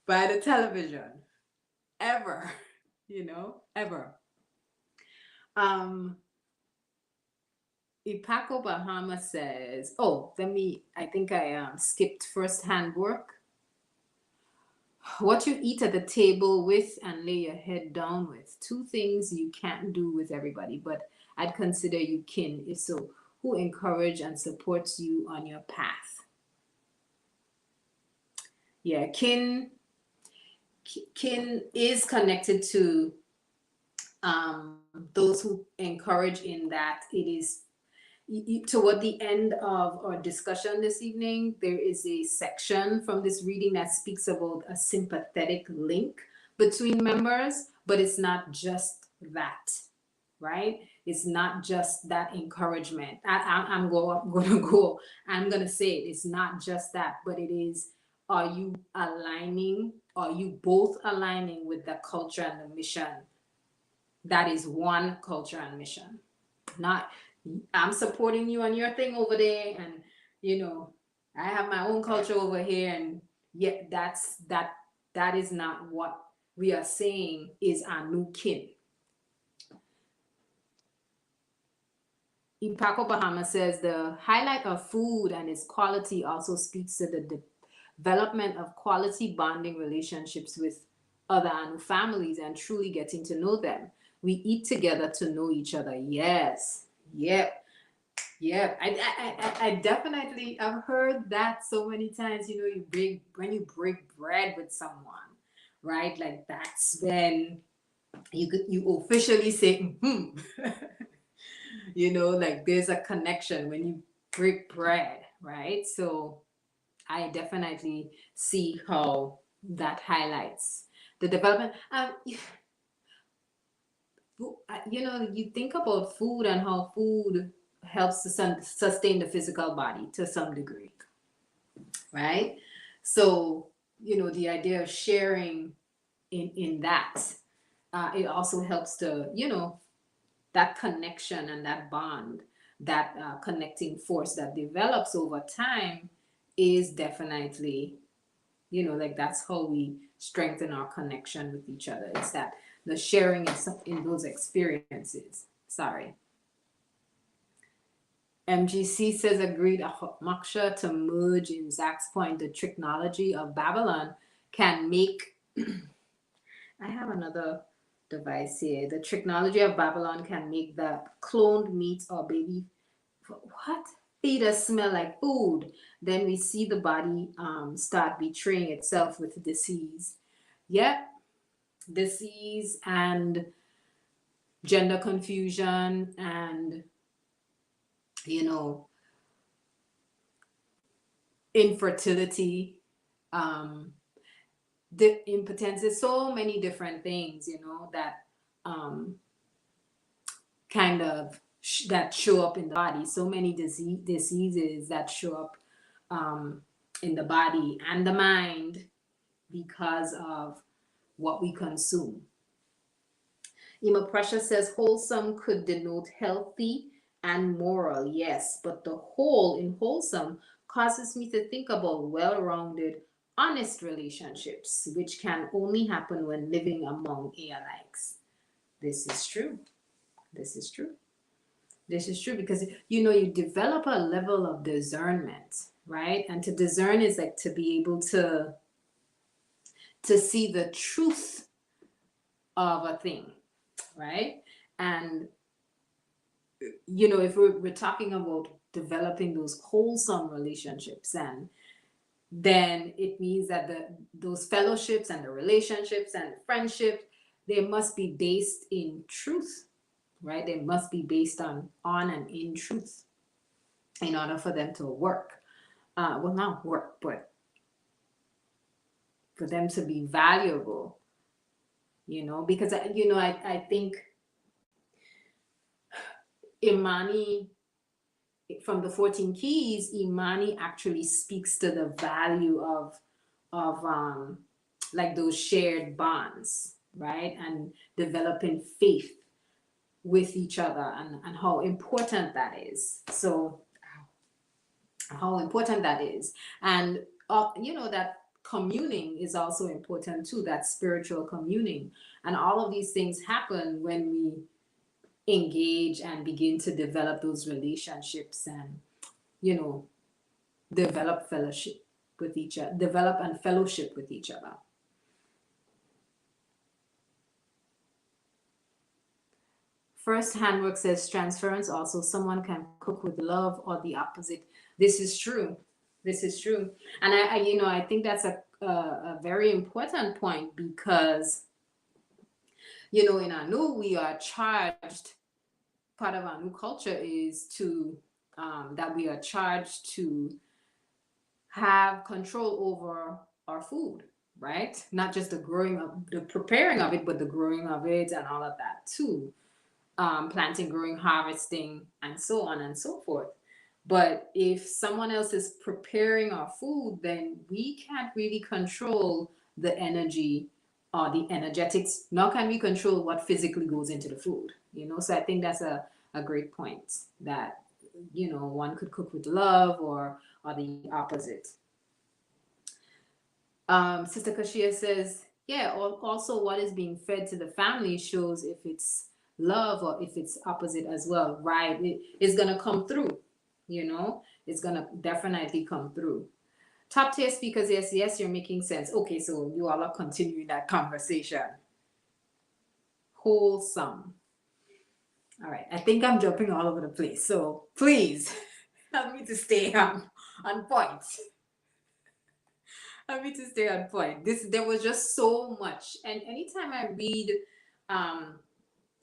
by the television. Ever. You know, ever. Ipaco Bahama says, oh, I think I skipped first-hand work. What you eat at the table with and lay your head down with. Two things you can't do with everybody, but I'd consider you kin. If so, who encourage and supports you on your path? Yeah, kin is connected to those who encourage, in that it is toward the end of our discussion this evening, there is a section from this reading that speaks about a sympathetic link between members, but it's not just that, right? It's not just that encouragement. I'm going to say it. It's not just that, but it is, are you aligning? Are you both aligning with the culture and the mission? That is one culture and mission. Not, I'm supporting you on your thing over there, and you know, I have my own culture over here, and yet that is not what we are saying is our new kin. Paco Bahama says the highlight of food and its quality also speaks to the development of quality bonding relationships with other Anu families and truly getting to know them. We eat together to know each other. Yes. Yep. Yep. I definitely, I've heard that so many times. You know, when you break bread with someone, right? Like that's when you officially say, hmm. You know, like there's a connection when you break bread, right? So I definitely see how that highlights the development. You know, you think about food and how food helps to sustain the physical body to some degree, right? So, you know, the idea of sharing in that, it also helps to, you know, that connection and that bond, that connecting force that develops over time is definitely, you know, like that's how we strengthen our connection with each other. It's that the sharing in those experiences. Sorry. MGC says agreed Maksha to merge in Zach's point. The technology of Babylon can make I have another device here. The technology of Babylon can make the cloned meat or baby what fetus smell like food. Then we see the body start betraying itself with disease. Yep, disease and gender confusion and you know infertility, um, the impotence. There's so many different things, you know, that um, kind of that show up in the body. So many diseases that show up in the body and the mind because of what we consume. Ima Precious says wholesome could denote healthy and moral, yes, but the whole in wholesome causes me to think about well rounded, honest relationships, which can only happen when living among alikes. This is true. This is true. This is true because you know you develop a level of discernment, right? And to discern is like to be able to see the truth of a thing, right? And you know, if we're talking about developing those wholesome relationships, and then it means that those fellowships and the relationships and friendships, they must be based in truth, right? They must be based on and in truth in order for them to work. Well, not work, but for them to be valuable, you know, because you know, I think Imani from the 14 keys, Imani actually speaks to the value of like those shared bonds, right? And developing faith with each other and how important that is. So how important that is. And you know that communing is also important too, that spiritual communing. And all of these things happen when we engage and begin to develop those relationships and you know develop fellowship with each other, develop and fellowship with each other. First handwork says transference also someone can cook with love or the opposite. This is true. This is true. And I you know I think that's a very important point because you know in Anu we are charged, part of our new culture is to that we are charged to have control over our food, right? Not just the growing of the preparing of it, but the growing of it and all of that too. Planting, growing, harvesting, and so on and so forth. But if someone else is preparing our food, then we can't really control the energy or the energetics, nor can we control what physically goes into the food. You know, so I think that's a great point that, you know, one could cook with love or the opposite. Sister Kashia says, yeah, also what is being fed to the family shows if it's love or if it's opposite as well, right? It's gonna come through, you know, it's gonna definitely come through. Top tier speakers, yes, yes, you're making sense. Okay, so you all are continuing that conversation. Wholesome. All right, I think I'm jumping all over the place. So please help me to stay on point. Help me to stay on point. There was just so much. And anytime I read um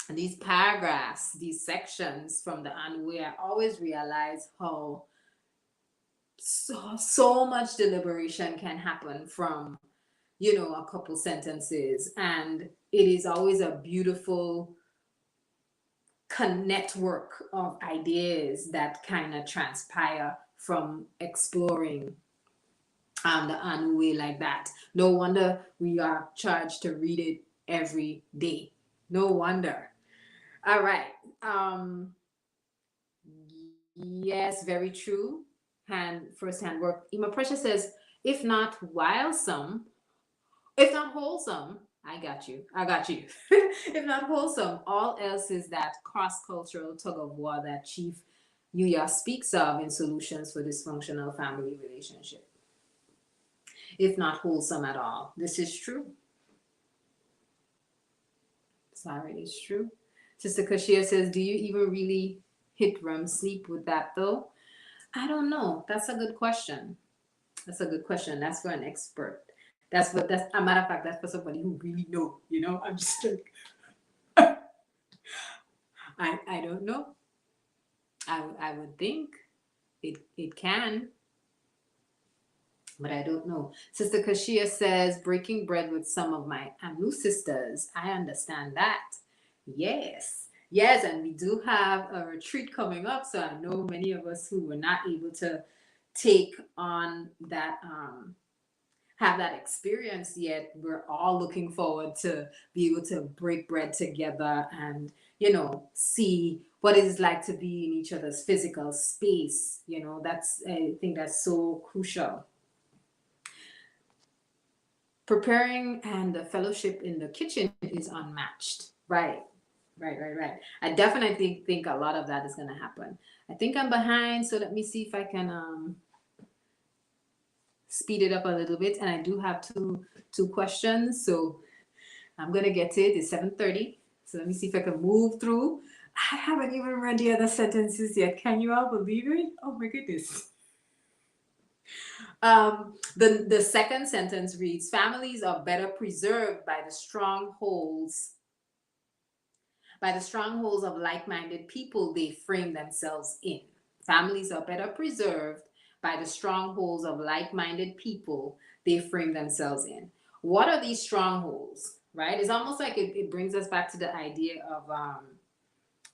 these paragraphs, these sections from the Anui, I always realize how so much deliberation can happen from, you know, a couple sentences. And it is always a beautiful network of ideas that kind of transpire from exploring the Anui like that. No wonder we are charged to read it every day. No wonder. All right. Yes, very true. First hand work. Ima Precious says, if not wholesome, if not wholesome, I got you. I got you. If not wholesome, all else is that cross-cultural tug of war that Chief Yuya speaks of in Solutions for Dysfunctional Family Relationship. If not wholesome at all. This is true. Sorry, it's true. Sister Kashia says, do you even really hit REM sleep with that though? I don't know. That's a good question. That's a good question. That's for an expert. That's a matter of fact, that's for somebody who really know, you know? I'm just like I don't know. I would think it can, but I don't know. Sister Kashia says, breaking bread with some of my Anu sisters. I understand that. Yes. Yes, and we do have a retreat coming up. So I know many of us who were not able to take on that, have that experience yet. We're all looking forward to be able to break bread together and, you know, see what it is like to be in each other's physical space. You know, I think that's so crucial. Preparing and the fellowship in the kitchen is unmatched. Right. Right. I definitely think a lot of that is going to happen. I think I'm behind, so let me see if I can speed it up a little bit. And I do have two questions, so I'm going to get to it. It's 7:30, so let me see if I can move through. I haven't even read the other sentences yet. Can you all believe it? Oh my goodness. The second sentence reads, families are better preserved by the strongholds of like-minded people they frame themselves in. Families are better preserved by the strongholds of like-minded people they frame themselves in. What are these strongholds, right? It's almost like it brings us back to the idea of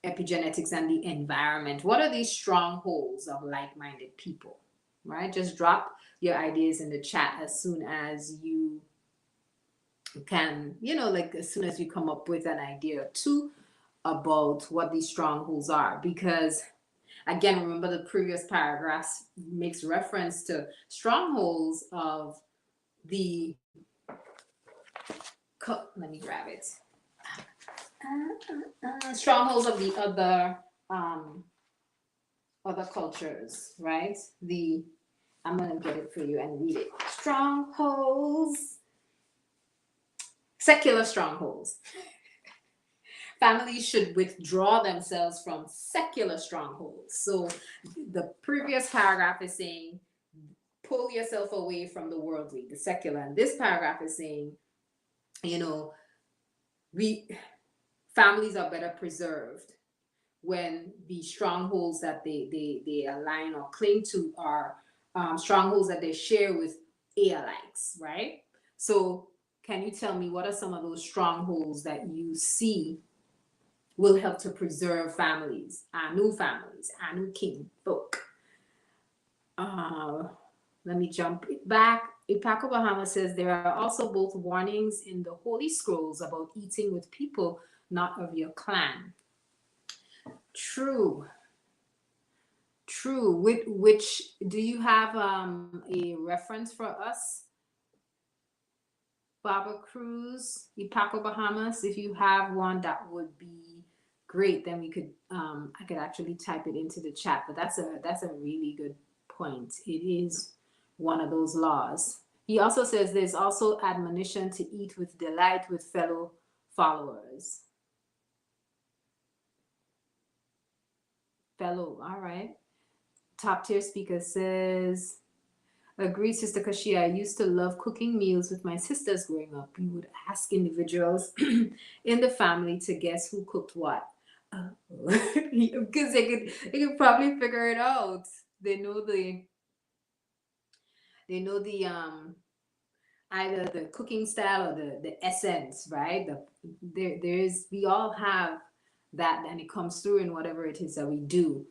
epigenetics and the environment. What are these strongholds of like-minded people, right? Just drop your ideas in the chat as soon as you can, you know, like as soon as you come up with an idea or two about what these strongholds are. Because again, remember the previous paragraphs makes reference to strongholds of the, let me grab it. Strongholds of the other cultures, right? I'm gonna get it for you and read it. Strongholds, secular strongholds. Families should withdraw themselves from secular strongholds. So the previous paragraph is saying, pull yourself away from the worldly, the secular. And this paragraph is saying, you know, families are better preserved when the strongholds that they align or cling to are strongholds that they share with alikes, right? So can you tell me what are some of those strongholds that you see will help to preserve families, Anu king folk? Let me jump back. Ipako Bahama says there are also both warnings in the Holy Scrolls about eating with people not of your clan. True. Which do you have a reference for us? Baba Cruz, Ipako Bahamas. If you have one, that would be great, then we could I could actually type it into the chat. But that's a really good point. It is one of those laws. He also says there's also admonition to eat with delight with fellow followers. Fellow, all right. Top tier speaker says, agree, Sister Kashia. I used to love cooking meals with my sisters growing up. We would ask individuals in the family to guess who cooked what. Because they could probably figure it out. They know the either the cooking style or the essence, right? There's we all have that, and it comes through in whatever it is that we do.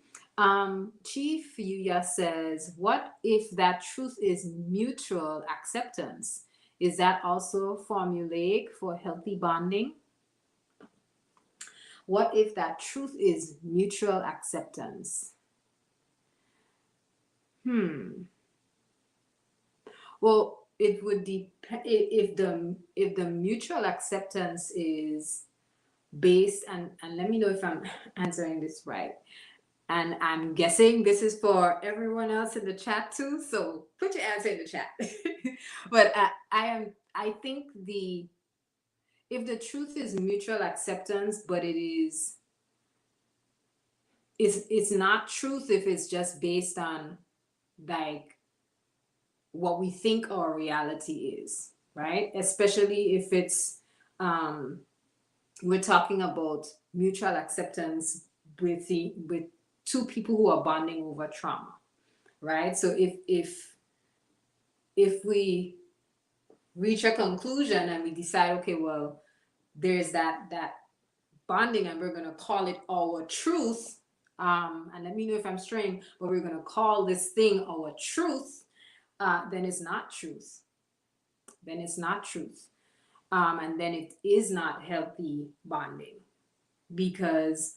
Chief Yuya says, what if that truth is mutual acceptance? Is that also formulaic for healthy bonding? What if that truth is mutual acceptance? Well, it would depend if the mutual acceptance is based, and let me know if I'm answering this right. And I'm guessing this is for everyone else in the chat too. So put your answer in the chat. But I think if the truth is mutual acceptance, but it's not truth if it's just based on like what we think our reality is, right? Especially if it's we're talking about mutual acceptance with two people who are bonding over trauma, right? So if we reach a conclusion and we decide, okay, well, there's that bonding, and we're gonna call it our truth. And let me know if I'm straying, but we're gonna call this thing our truth. Then it's not truth. Then it's not truth. And then it is not healthy bonding, because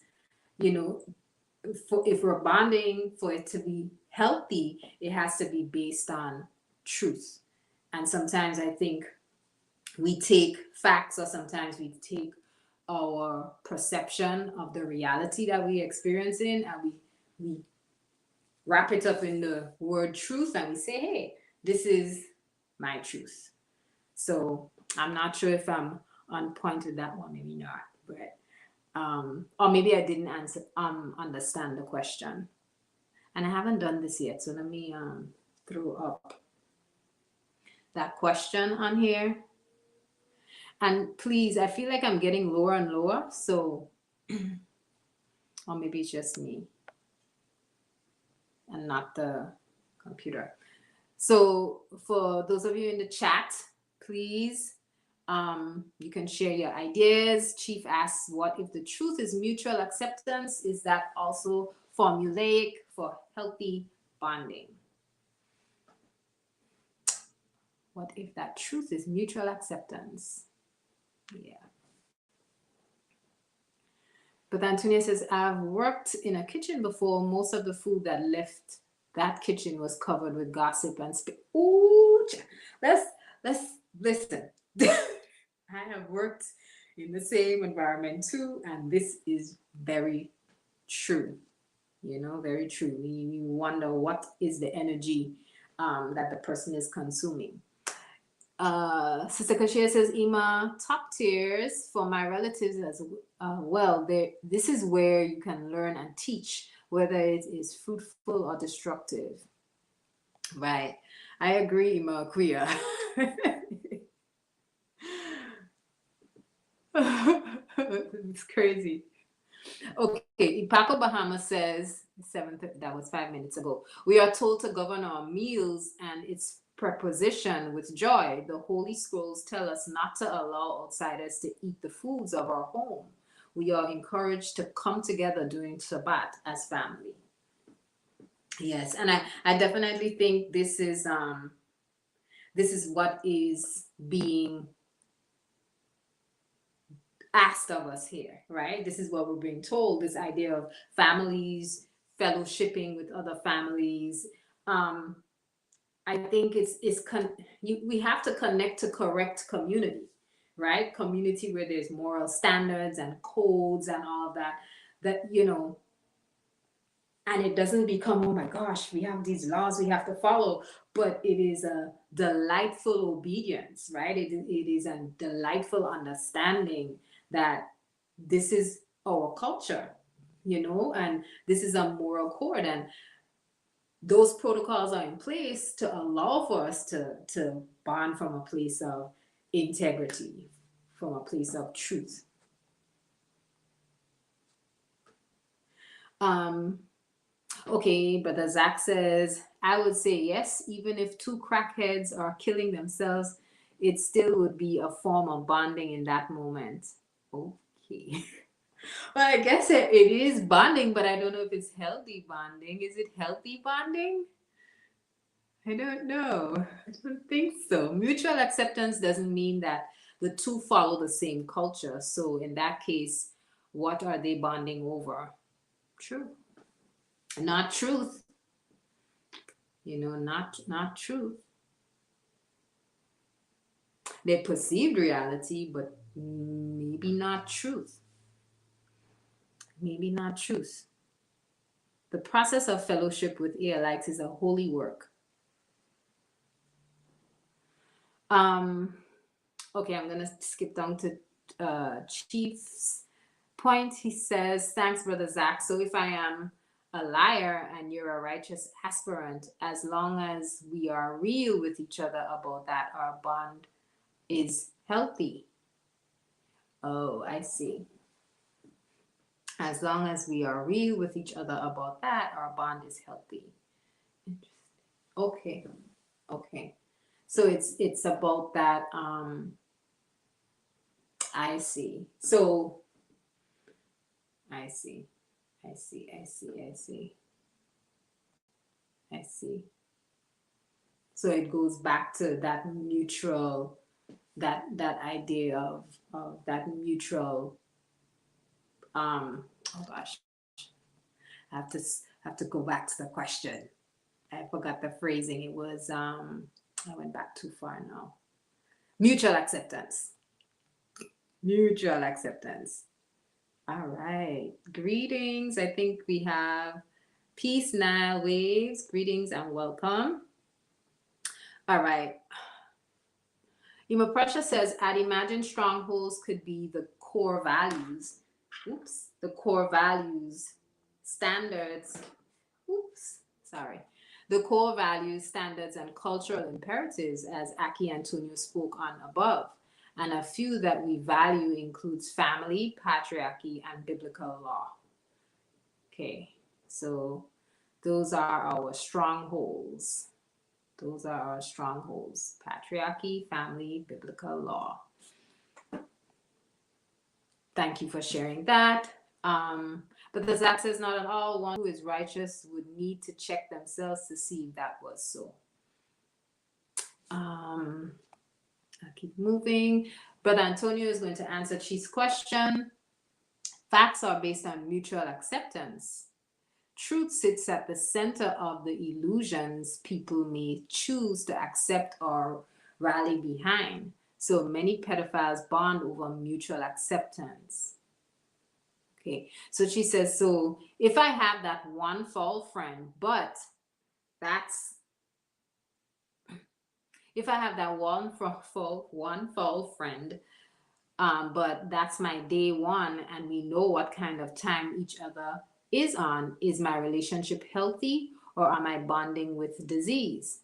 if we're bonding, for it to be healthy, it has to be based on truth. And sometimes I think we take facts, or sometimes we take our perception of the reality that we experience in, and we wrap it up in the word truth, and we say, hey, this is my truth. So I'm not sure if I'm on point with that one, maybe not, but or maybe I didn't understand the question. And I haven't done this yet, so let me throw up that question on here. And please, I feel like I'm getting lower and lower, so or maybe it's just me and not the computer. So for those of you in the chat, please, you can share your ideas. Chief asks, what if the truth is mutual acceptance? Is that also formulaic for healthy bonding? What if that truth is mutual acceptance? Yeah. But Antonia says, I've worked in a kitchen before. Most of the food that left that kitchen was covered with gossip and ooh, let's listen. I have worked in the same environment too, and this is very true. Very true. You wonder what is the energy that the person is consuming. Sister Kashia says, Ima, top tiers for my relatives as well. This is where you can learn and teach, whether it is fruitful or destructive. Right. I agree, Ima Kuya. It's crazy. Okay, Ipaco Bahama says, that was 5 minutes ago. We are told to govern our meals and its preposition with joy. The Holy Scrolls tell us not to allow outsiders to eat the foods of our home. We are encouraged to come together during Shabbat as family. Yes, and I definitely think this is what is being asked of us here, right? This is what we're being told, this idea of families fellowshipping with other families. I think we have to connect to correct community, right? Community where there's moral standards and codes and all of that, that, you know, and it doesn't become, oh my gosh, we have these laws we have to follow, but it is a delightful obedience, right? It is a delightful understanding that this is our culture, you know, and this is a moral code, and those protocols are in place to allow for us to bond from a place of integrity, from a place of truth. Okay, Brother Zach says, I would say yes, even if two crackheads are killing themselves, it still would be a form of bonding in that moment. Okay. Well, I guess it is bonding, but I don't know if it's healthy bonding. Is it healthy bonding? I don't know. I don't think so. Mutual acceptance doesn't mean that the two follow the same culture. So in that case, what are they bonding over? True. Not truth. You know, not truth. They perceived reality, but maybe not truth. Maybe not truth. The process of fellowship with Aelites is a holy work. Okay, I'm gonna skip down to Chief's point. He says, thanks, Brother Zach. So if I am a liar and you're a righteous aspirant, as long as we are real with each other about that, our bond is healthy. Oh, I see. As long as we are real with each other about that, our bond is healthy. Interesting. Okay. Okay. So it's about that. I see. So I see. I see. I see. I see. I see. So it goes back to that mutual, that idea of that mutual. Oh gosh, I have to go back to the question. I forgot the phrasing. It was I went back too far now. Mutual acceptance. Mutual acceptance. All right. Greetings. I think we have Peace, Nile Waves. Greetings and welcome. All right. Ima Pressure says, I'd imagine strongholds could be the core values. Oops. The core values, standards. Oops. Sorry. The core values, standards, and cultural imperatives, as Aki Antonio spoke on above. And a few that we value includes family, patriarchy, and biblical law. Okay, so those are our strongholds. Those are our strongholds. Patriarchy, family, biblical law. Thank you for sharing that. But the Zach says, not at all. One who is righteous would need to check themselves to see if that was so. I'll keep moving. But Antonio is going to answer Chi's question. Facts are based on mutual acceptance. Truth sits at the center of the illusions people may choose to accept or rally behind. So many pedophiles bond over mutual acceptance. Okay, so she says, so if I have that one foul friend, but that's, if I have that one foul friend, but that's my day one, and we know what kind of time each other is on, is my relationship healthy, or am I bonding with disease?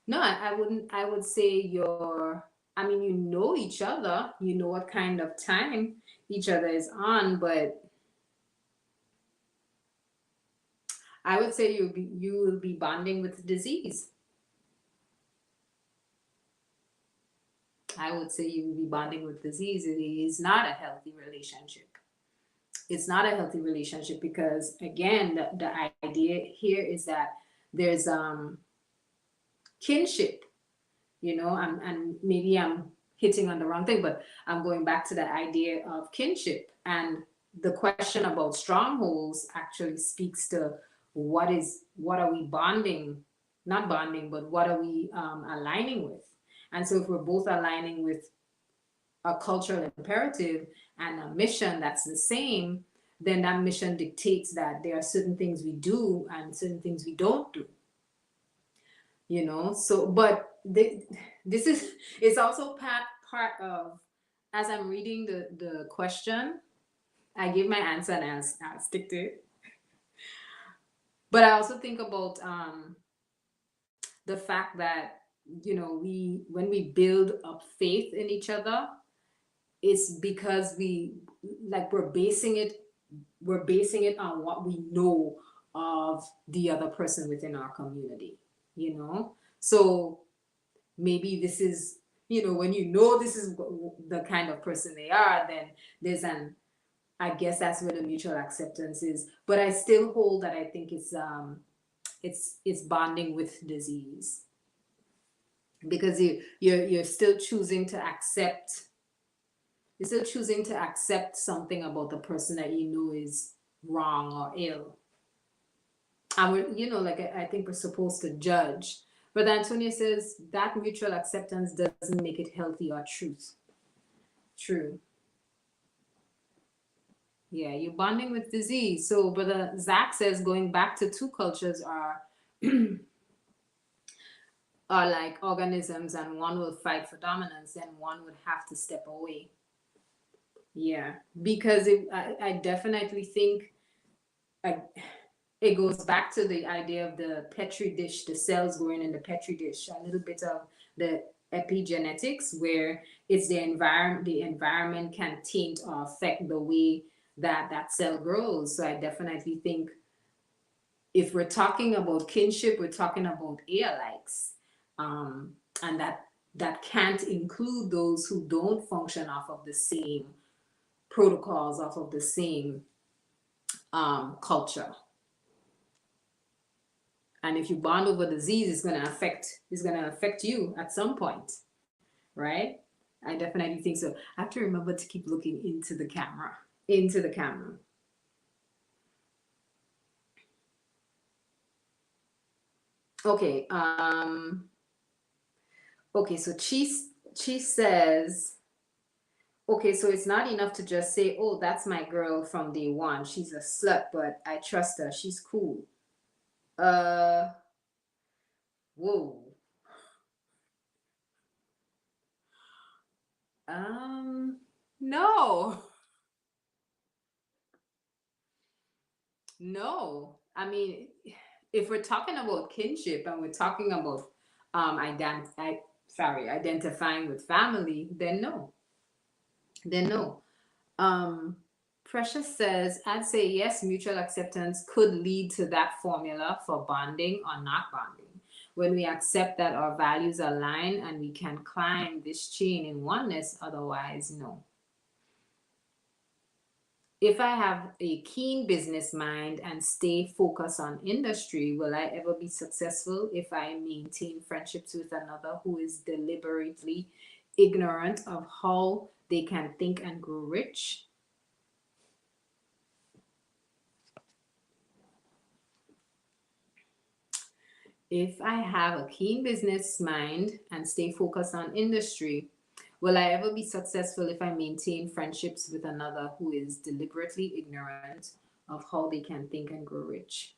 No, I wouldn't. I would say I mean, you know each other, you know what kind of time each other is on, but I would say you will be bonding with disease. I would say you will be bonding with disease. It is not a healthy relationship. It's not a healthy relationship because, again, the idea here is that there's kinship, you know, and maybe I'm hitting on the wrong thing, but I'm going back to the idea of kinship. And the question about strongholds actually speaks to what are we bonding, not bonding, but what are we aligning with? And so if we're both aligning with a cultural imperative and a mission that's the same, then that mission dictates that there are certain things we do and certain things we don't do. So but this is it's also part of, as I'm reading the question, I give my answer and I'll stick to it. But I also think about the fact that we when we build up faith in each other, it's because we're basing it on what we know of the other person within our community. So maybe this is, when this is the kind of person they are, then there's an I guess that's where the mutual acceptance is. But I still hold that I think it's bonding with disease, because you're still choosing to accept something about the person that you know is wrong or ill. And I think we're supposed to judge. But Antonia says that mutual acceptance doesn't make it healthy or true. Yeah, you're bonding with disease. So Brother Zach says going back to two cultures are are like organisms, and one will fight for dominance and one would have to step away. Yeah, because I definitely think it goes back to the idea of the petri dish, the cells growing in the petri dish, a little bit of the epigenetics, where it's the environment can taint or affect the way that cell grows. So I definitely think if we're talking about kinship, we're talking about alikes, and that can't include those who don't function off of the same protocols, off of the same culture. And if you bond over disease, it's gonna affect you at some point, right? I definitely think so. I have to remember to keep looking into the camera. Okay. Okay. So she says, okay, so it's not enough to just say, "Oh, that's my girl from day one. She's a slut, but I trust her. She's cool." Uh, whoa. No. No. I mean, if we're talking about kinship and we're talking about identifying with family, then no. Then no. Um, Precious says, I'd say yes, mutual acceptance could lead to that formula for bonding or not bonding. When we accept that our values align and we can climb this chain in oneness, otherwise, no. If I have a keen business mind and stay focused on industry, will I ever be successful if I maintain friendships with another who is deliberately ignorant of how they can think and grow rich? If I have a keen business mind and stay focused on industry, will I ever be successful if I maintain friendships with another who is deliberately ignorant of how they can think and grow rich?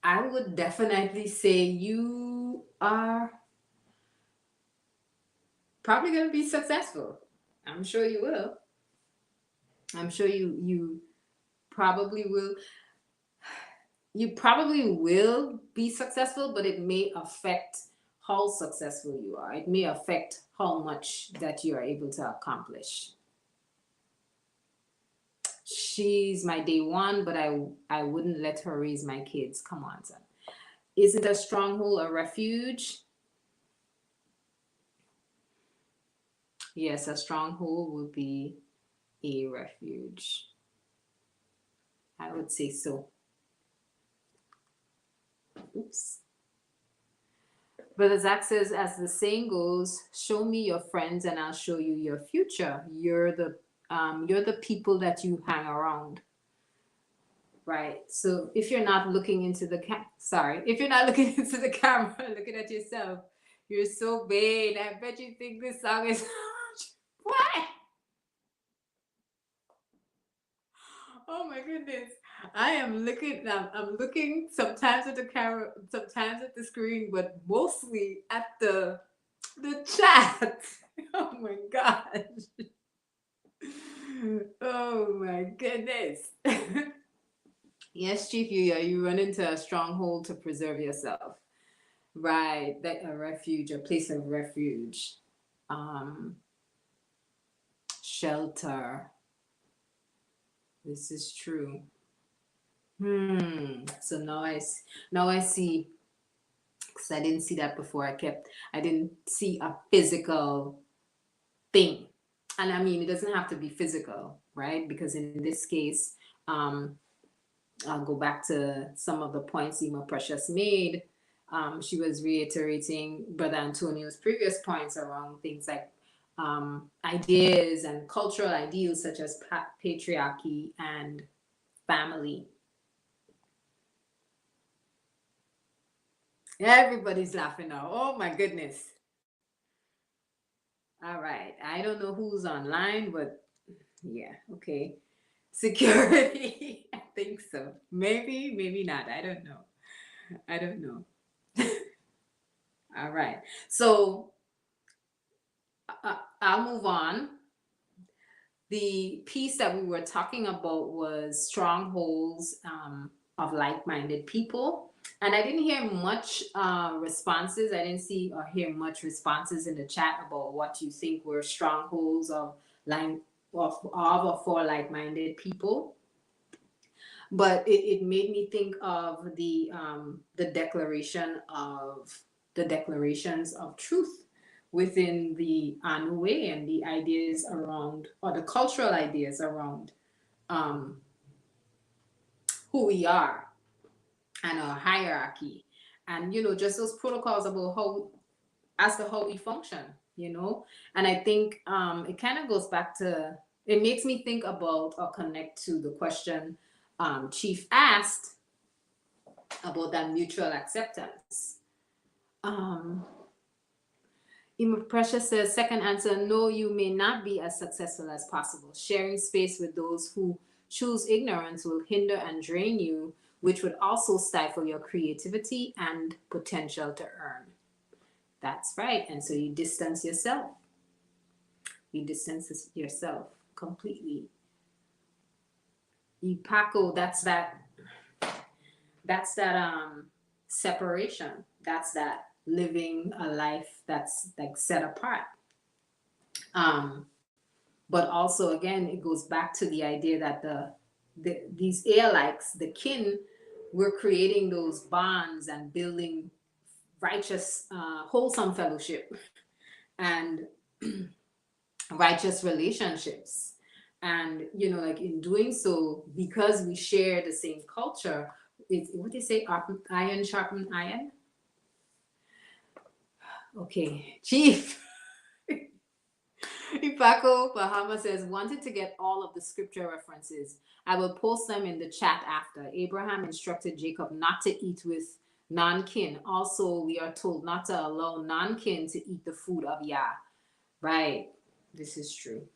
I would definitely say you are probably going to be successful. I'm sure you will. I'm sure you probably will. You probably will be successful, but it may affect how successful you are. It may affect how much that you are able to accomplish. She's my day one, but I wouldn't let her raise my kids. Come on, son. Isn't a stronghold a refuge? Yes, a stronghold would be a refuge. I would say so. Oops. Brother Zach says, as the saying goes, show me your friends and I'll show you your future. You're the people that you hang around. right? So if you're not looking into the if you're not looking into the camera, looking at yourself, you're so vain. I bet you think this song is what? Oh my goodness. I'm looking sometimes at the camera, sometimes at the screen, but mostly at the chat. Oh my gosh. Oh my goodness. Yes, Chief, you run into a stronghold to preserve yourself. Right. That a refuge, a place of refuge. Um, Shelter. This is true. So now I see, because I didn't see that before. I didn't see a physical thing. And I mean, it doesn't have to be physical, right? Because in this case, um, I'll go back to some of the points Emma Precious made. She was reiterating Brother Antonio's previous points around things like ideas and cultural ideals such as patriarchy and family. Everybody's laughing now. Oh my goodness. All right. I don't know who's online, but yeah, okay. Security. I think so. Maybe, maybe not. I don't know. I don't know. All right. So I'll move on. The piece that we were talking about was strongholds of like-minded people, and I didn't hear much responses. I didn't see or hear much responses in the chat about what you think were strongholds of like of or for like-minded people. But it made me think of the declarations of truth within the Anu and the ideas around, or the cultural ideas around um, who we are and our hierarchy, and just those protocols about how, as to how we function, and I think it kind of goes back to, it makes me think about or connect to the question Chief asked about that mutual acceptance. Um, Ima Precious says, second answer, no, you may not be as successful as possible. Sharing space with those who choose ignorance will hinder and drain you, which would also stifle your creativity and potential to earn. That's right. And so you distance yourself. You distance yourself completely. Paco, that's that separation. That's that living a life that's like set apart. Um, but also again, it goes back to the idea that these likes, the kin, we're creating those bonds and building righteous, wholesome fellowship and righteous relationships. And like in doing so, because we share the same culture, it's what they say, iron sharpen iron. Okay, Chief. Paco Bahama says, wanted to get all of the scripture references. I will post them in the chat after. Abraham instructed Jacob not to eat with non-kin. Also, we are told not to allow non-kin to eat the food of Yah. Right. This is true.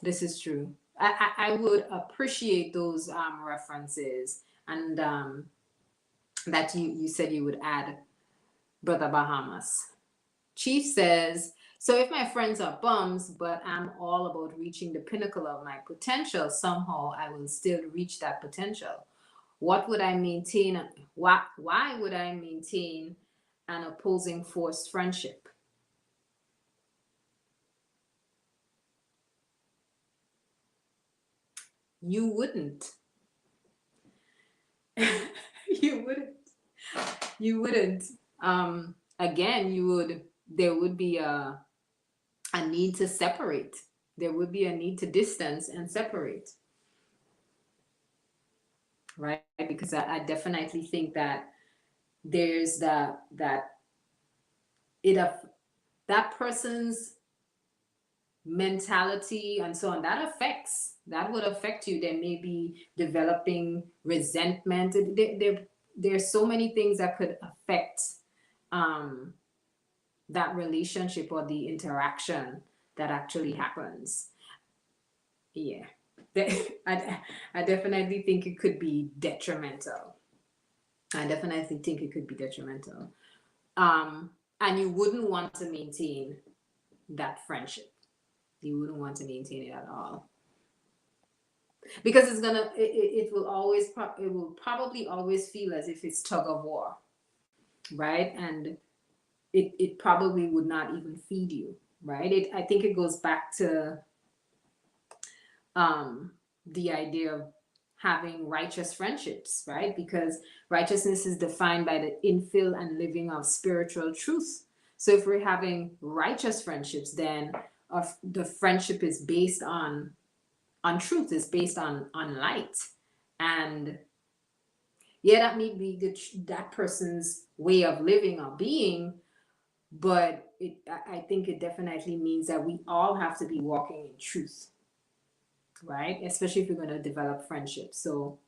This is true. I would appreciate those references, and that you said you would add, Brother Bahamas. Chief says, so if my friends are bums, but I'm all about reaching the pinnacle of my potential, somehow I will still reach that potential. What would I maintain? Why would I maintain an opposing forced friendship? You wouldn't. You wouldn't. You wouldn't. Again, there would be a need to separate. There would be a need to distance and separate. Right? Because I definitely think that there's that person's mentality and so on, that would affect you. There may be developing resentment. There's so many things that could affect um, that relationship or the interaction that actually happens. Yeah. I definitely think it could be detrimental. I definitely think it could be detrimental. And you wouldn't want to maintain that friendship. You wouldn't want to maintain it at all. Because it will always, it will probably always feel as if it's tug of war, right? And it probably would not even feed you, right? I think it goes back to the idea of having righteous friendships, right? Because righteousness is defined by the infill and living of spiritual truth. So if we're having righteous friendships, then the friendship is based on truth, is based on light. And yeah, that may be that person's way of living or being, but I think it definitely means that we all have to be walking in truth, right? Especially if we're going to develop friendships. So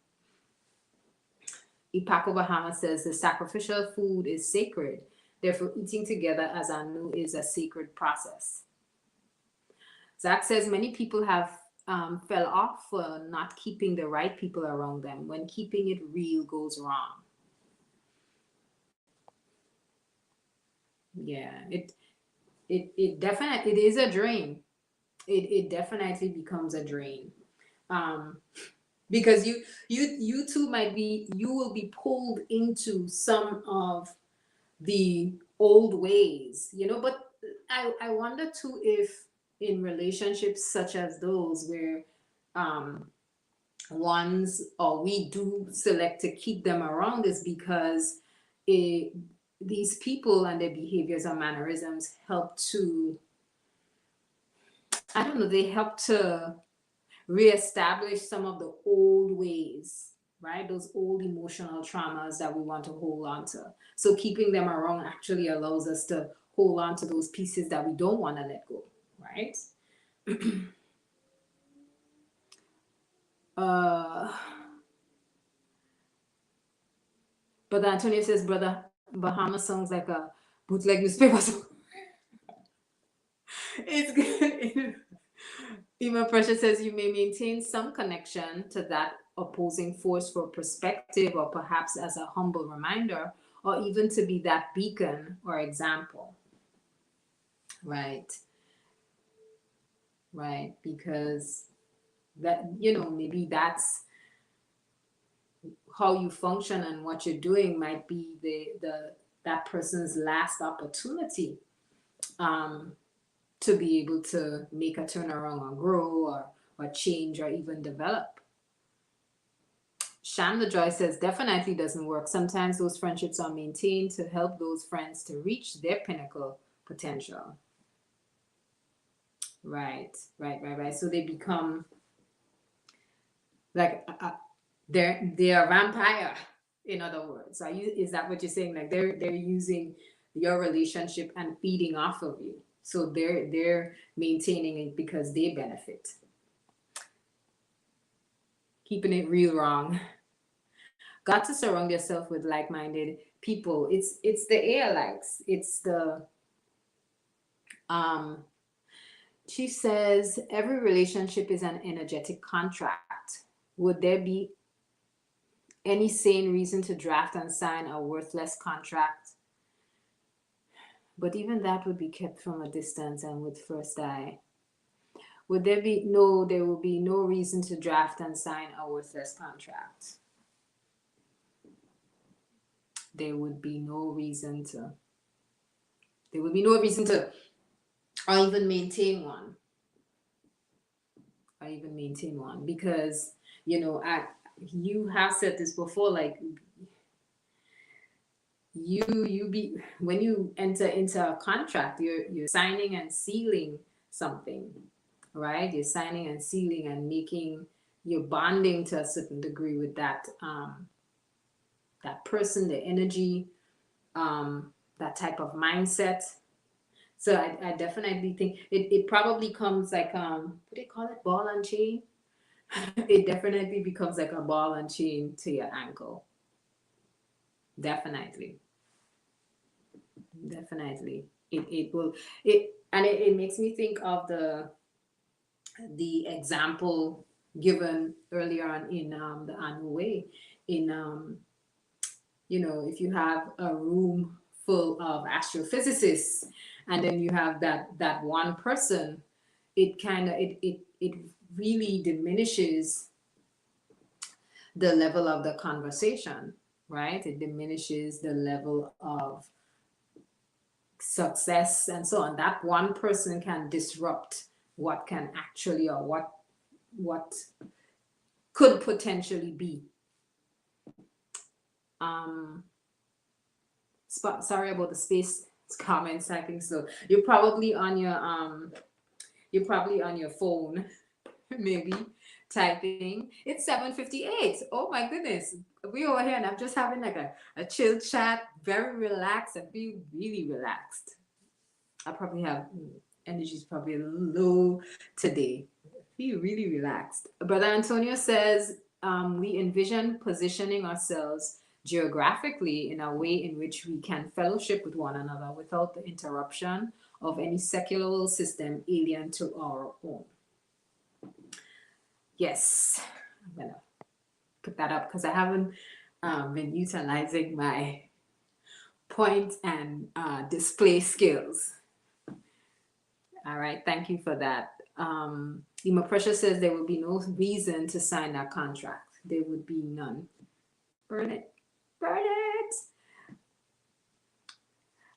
Ipako Bahama says the sacrificial food is sacred. Therefore, eating together as Anu is a sacred process. Zach says many people have fell off for not keeping the right people around them when keeping it real goes wrong. Yeah, it definitely, it is a drain. It definitely becomes a drain. Because you too might be, you will be pulled into some of the old ways, but I wonder too if in relationships such as those where ones or we do select to keep them around is because these people and their behaviors or mannerisms help to, I don't know, they help to reestablish some of the old ways, right? Those old emotional traumas that we want to hold on to. So keeping them around actually allows us to hold on to those pieces that we don't want to let go, right? But Antonio says, Brother Bahama sounds like a bootleg newspaper song. It's good. Ema Pressure says you may maintain some connection to that opposing force for perspective or perhaps as a humble reminder or even to be that beacon or example. Right. Right. Because that, maybe that's how you function and what you're doing might be that person's last opportunity to be able to make a turnaround or grow or change or even develop. Sham the Joy says definitely doesn't work. Sometimes those friendships are maintained to help those friends to reach their pinnacle potential. Right. So they become like they're a vampire. In other words, is that what you're saying? Like they're using your relationship and feeding off of you. So they're maintaining it because they benefit. Keeping it real wrong. Got to surround yourself with like-minded people. It's the air likes. It's the she says every relationship is an energetic contract. Would there be any sane reason to draft and sign a worthless contract? But even that would be kept from a distance and with first eye. Would there be there will be no reason to draft and sign a worthless contract. There would be no reason to or even maintain one. Because you have said this before, like when you enter into a contract, you're signing and sealing something, right? You're signing and sealing and you're bonding to a certain degree with that that person, the energy, that type of mindset. So I definitely think it probably comes like what do they call it, ball and chain. It definitely becomes like a ball and chain to your ankle. Definitely, definitely. It will it and it makes me think of the example given earlier on in the annual way in if you have a room full of astrophysicists and then you have that one person, it kind of it really diminishes the level of the conversation, right? It diminishes the level of success and so on. That one person can disrupt what can actually, or what could potentially be. um Sorry about the space comments typing. So you're probably on your phone, maybe typing. It's 7:58. Oh my goodness. We over here and I'm just having like a chill chat, very relaxed. I feel really relaxed. I probably have energy's probably a little low today. I feel really relaxed. Brother Antonio says we envision positioning ourselves geographically in a way in which we can fellowship with one another without the interruption of any secular system alien to our own. Yes, I'm gonna put that up because I haven't been utilizing my point and display skills. All right, thank you for that. Ima Precious says there will be no reason to sign that contract. There would be none. Burn it. Burn it.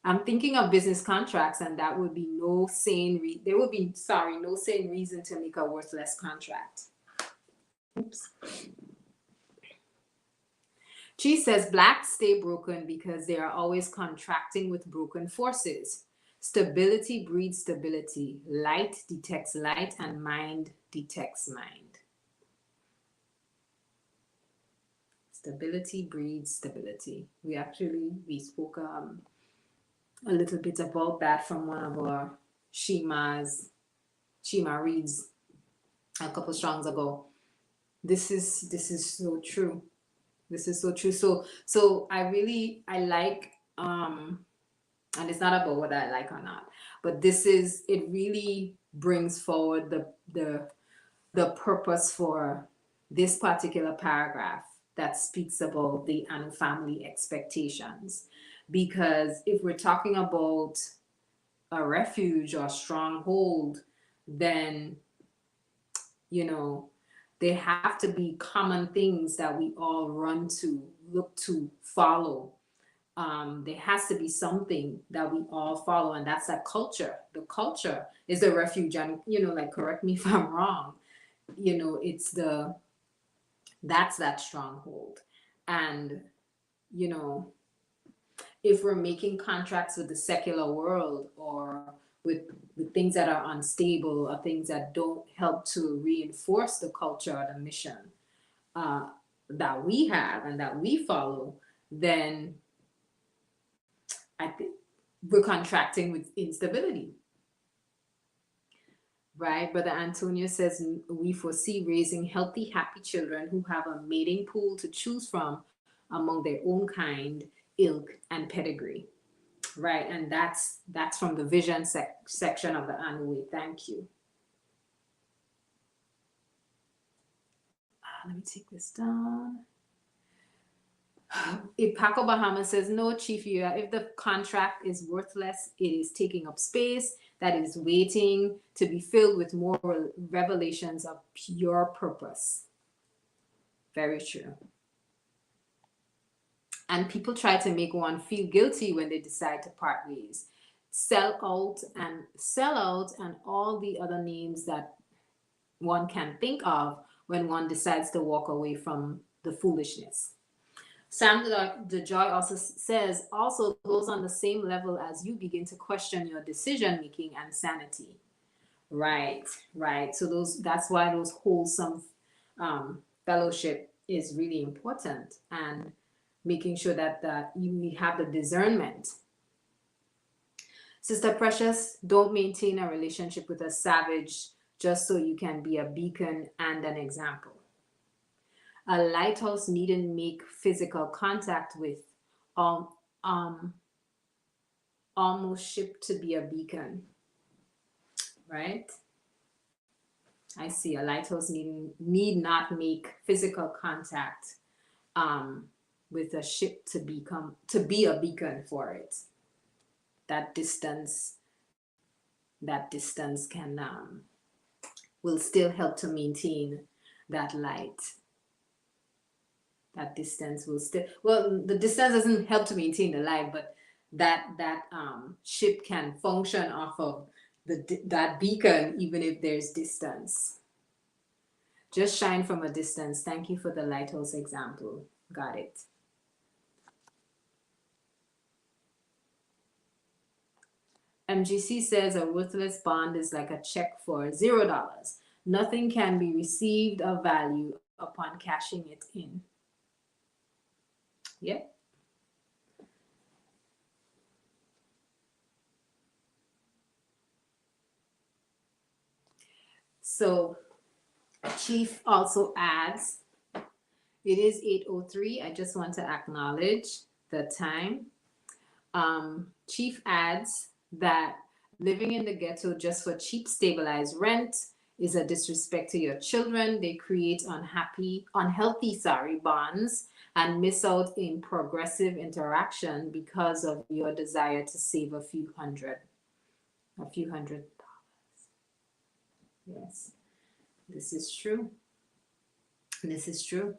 I'm thinking of business contracts, and that would be no sane there would be, sorry, no sane reason to make a worthless contract. Oops. She says blacks stay broken because they are always contracting with broken forces. Stability breeds stability. Light detects light, and mind detects mind. Stability breeds stability. We spoke a little bit about that from one of our SHEMA reads a couple strongs ago. This is so true. This is so true. So I like and it's not about whether I like or not, but it really brings forward the purpose for this particular paragraph that speaks about the Anu family expectations. Because if we're talking about a refuge or stronghold, then you know there have to be common things that we all run to, look to, follow. There has to be something that we all follow, and that's that culture. The culture is the refuge, and like, correct me if I'm wrong. It's that's that stronghold. And if we're making contracts with the secular world, or with things that are unstable, or things that don't help to reinforce the culture or the mission uh, that we have and that we follow, then I think we're contracting with instability. Right? Brother Antonio says we foresee raising healthy, happy children who have a mating pool to choose from among their own kind, ilk, and pedigree. Right? And that's from the vision section of the Annuity. Thank you. Let me take this down. If Paco Bahama says, no, Chief, if the contract is worthless, it is taking up space that is waiting to be filled with more revelations of pure purpose. Very true. And people try to make one feel guilty when they decide to part ways. Sell out and all the other names that one can think of when one decides to walk away from the foolishness. Sam DeJoy also says, also those on the same level as you begin to question your decision making and sanity. Right. So that's why those wholesome fellowship is really important, and making sure that you have the discernment. Sister Precious, don't maintain a relationship with a savage just so you can be a beacon and an example. A lighthouse needn't make physical contact with um, um, almost ship to be a beacon, right? I see a lighthouse need not make physical contact um, with a ship to be a beacon for it. That distance, can will still help to maintain that light. That distance will still, well, the distance doesn't help to maintain the light, but that ship can function off of that beacon even if there's distance. Just shine from a distance. Thank you for the lighthouse example. Got it. MGC says a worthless bond is like a check for $0. Nothing can be received of value upon cashing it in. Yep. So Chief also adds, it is 8:03. I just want to acknowledge the time. Chief adds that living in the ghetto just for cheap stabilized rent is a disrespect to your children. They create unhealthy bonds and miss out in progressive interaction because of your desire to save a few hundred dollars. Yes, this is true. This is true.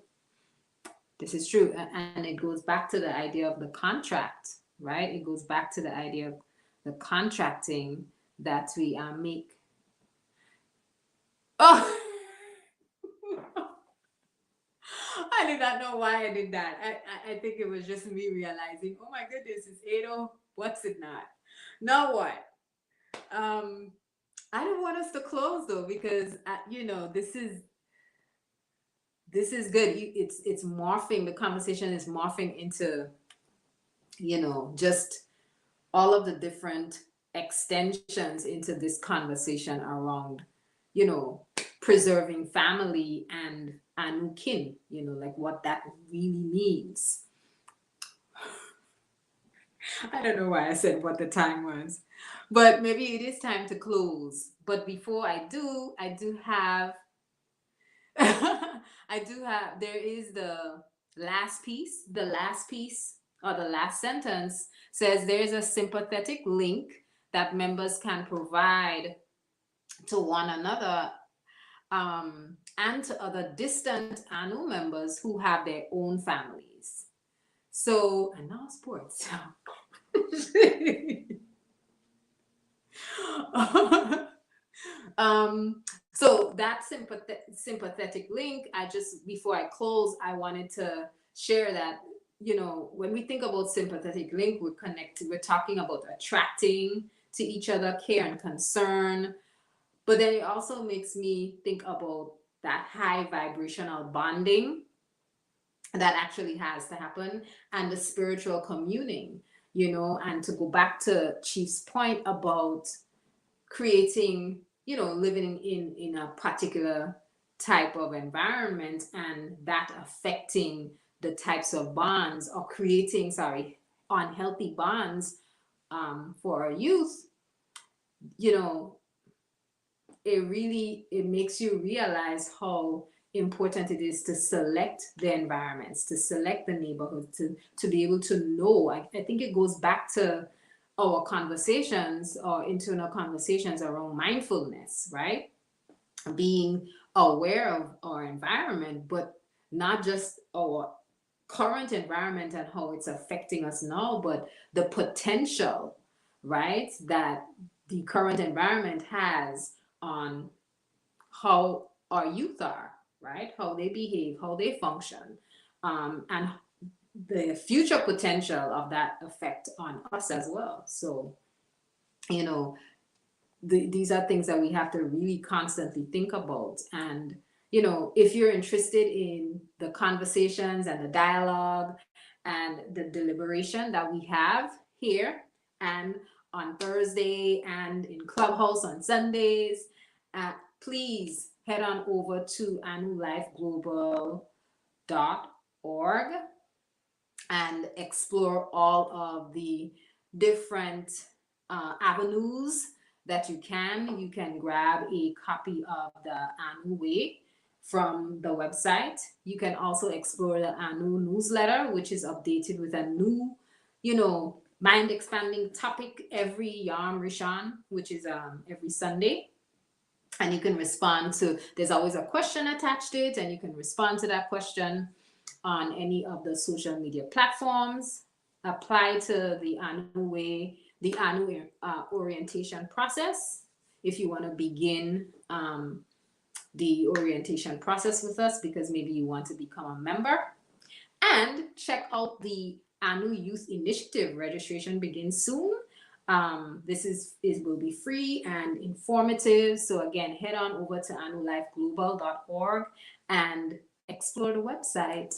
This is true. And it goes back to the idea of the contract, right? It goes back to the idea of the contracting that we make. Oh, I did not know why I did that. I think it was just me realizing, oh my goodness, it's 8:00. What's it not? Now what? I don't want us to close though, because this is good. It's morphing. The conversation is morphing into, just all of the different extensions into this conversation around, preserving family and anu kin, like what that really means. I don't know why I said what the time was, but maybe it is time to close. But before I do have, there is the last piece. The last piece, or the last sentence, says there is a sympathetic link that members can provide to one another and to other distant Anu members who have their own families. So, and now sports. So that sympathetic link, before I close, I wanted to share that, when we think about sympathetic link, we're talking about attracting to each other, care and concern. But then it also makes me think about that high vibrational bonding that actually has to happen, and the spiritual communing, and to go back to Chief's point about creating, living in a particular type of environment, and that affecting the types of bonds, or creating, unhealthy bonds for our youth. It makes you realize how important it is to select the environments, to select the neighborhood, to be able to know. I think it goes back to our conversations, our internal conversations around mindfulness, right? Being aware of our environment, but not just our current environment and how it's affecting us now, but the potential, right, that the current environment has on how our youth are, right? How they behave, how they function, and the future potential of that effect on us as well. So, these are things that we have to really constantly think about. And, if you're interested in the conversations and the dialogue and the deliberation that we have here and on Thursday and in ClubHouse on Sundays. Please head on over to annulifeglobal.org and explore all of the different avenues that you can. You can grab a copy of the Anu Way from the website. You can also explore the Anu newsletter, which is updated with a new, mind expanding topic every Yom Rishon, which is every Sunday. And you can respond to, there's always a question attached to it, and you can respond to that question on any of the social media platforms. Apply to the Anu Way, the Anu orientation process if you want to begin the orientation process with us, because maybe you want to become a member. And check out the Anu Youth Initiative. Registration begins soon. This will be free and informative. So again, head on over to annulifeglobal.org and explore the website.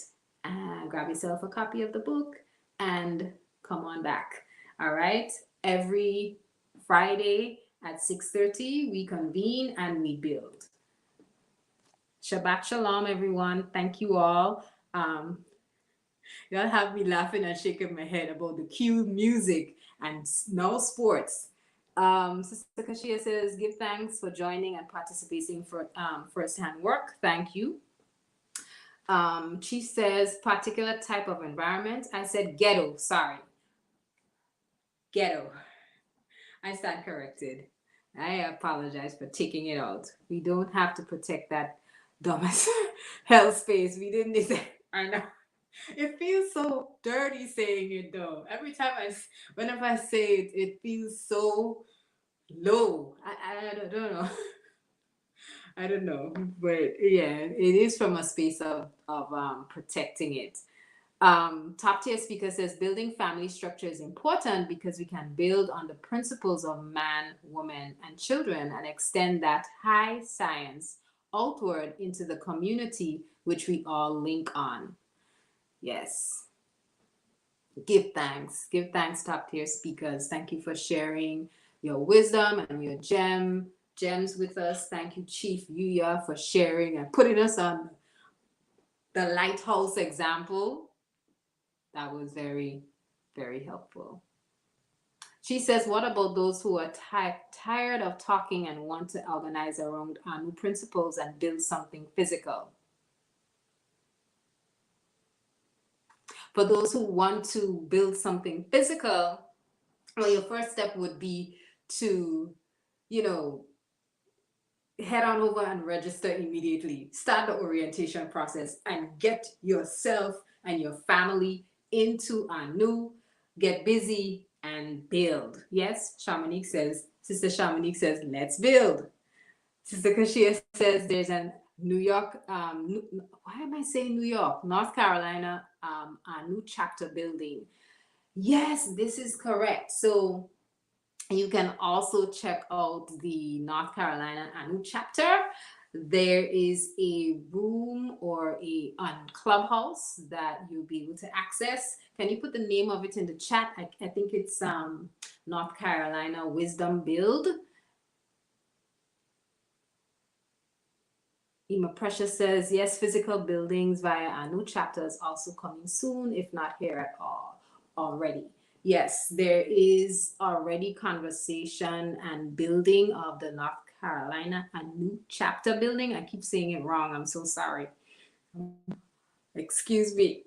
Grab yourself a copy of the book and come on back. All right. Every Friday at 6:30, we convene and we build. Shabbat Shalom, everyone. Thank you all. Y'all have me laughing and shaking my head about the cue music and no sports. Sister Kashia says, give thanks for joining and participating for first-hand work. Thank you. She says, particular type of environment. I said ghetto, sorry. Ghetto. I stand corrected. I apologize for taking it out. We don't have to protect that domestic health space. We didn't need that. I know. It feels so dirty saying it though. Every time whenever I say it, it feels so low. I don't know. I don't know, but yeah, it is from a space of protecting it. Top tier speaker says building family structure is important because we can build on the principles of man, woman, and children and extend that high science outward into the community, which we all link on. Yes. Give thanks. Give thanks, top tier speakers. Thank you for sharing your wisdom and your gems with us. Thank you, Chief Yuya, for sharing and putting us on the lighthouse example. That was very, very helpful. She says, what about those who are tired of talking and want to organize around Anu principles and build something physical? For those who want to build something physical, well, your first step would be to, head on over and register immediately. Start the orientation process and get yourself and your family into Anu. Get busy and build. Yes, Sister Shamanique says, let's build. Sister Kashia says there's a New York, why am I saying New York? North Carolina, Anu chapter building. Yes, this is correct. So you can also check out the North Carolina Anu chapter. There is a room or on ClubHouse that you'll be able to access. Can you put the name of it in the chat? I think it's North Carolina Wisdom Build. Ima Precious says, yes, physical buildings via Anu chapter is also coming soon, if not here at all already. Yes, there is already conversation and building of the North Carolina Anu chapter building. I keep saying it wrong. I'm so sorry. Excuse me.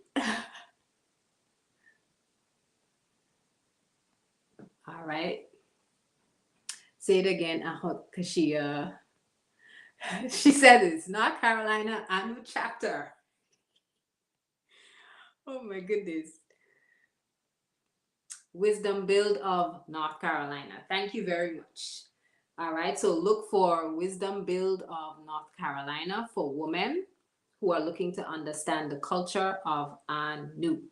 All right. Say it again, Kashia. She said it's North Carolina Anu chapter. Oh my goodness. Wisdom Build of North Carolina. Thank you very much. All right, so look for Wisdom Build of North Carolina for women who are looking to understand the culture of Anu.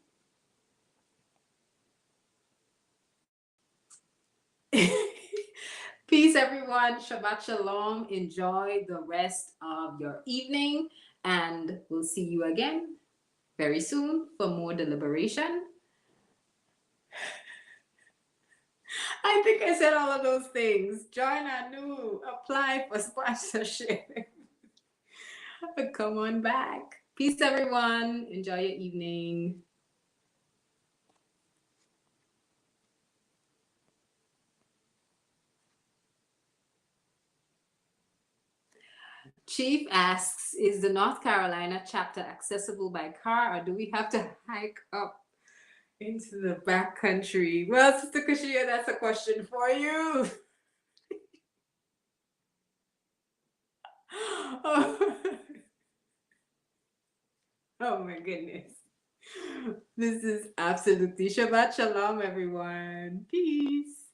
Peace, everyone. Shabbat Shalom. Enjoy the rest of your evening, and we'll see you again very soon for more deliberation. I think I said all of those things. Join our new, apply for sponsorship. Come on back. Peace, everyone. Enjoy your evening. Chief asks, is the North Carolina chapter accessible by car, or do we have to hike up into the back country? Well, Sister Kashia, that's a question for you. Oh. Oh my goodness. This is absolutely Shabbat Shalom, everyone. Peace.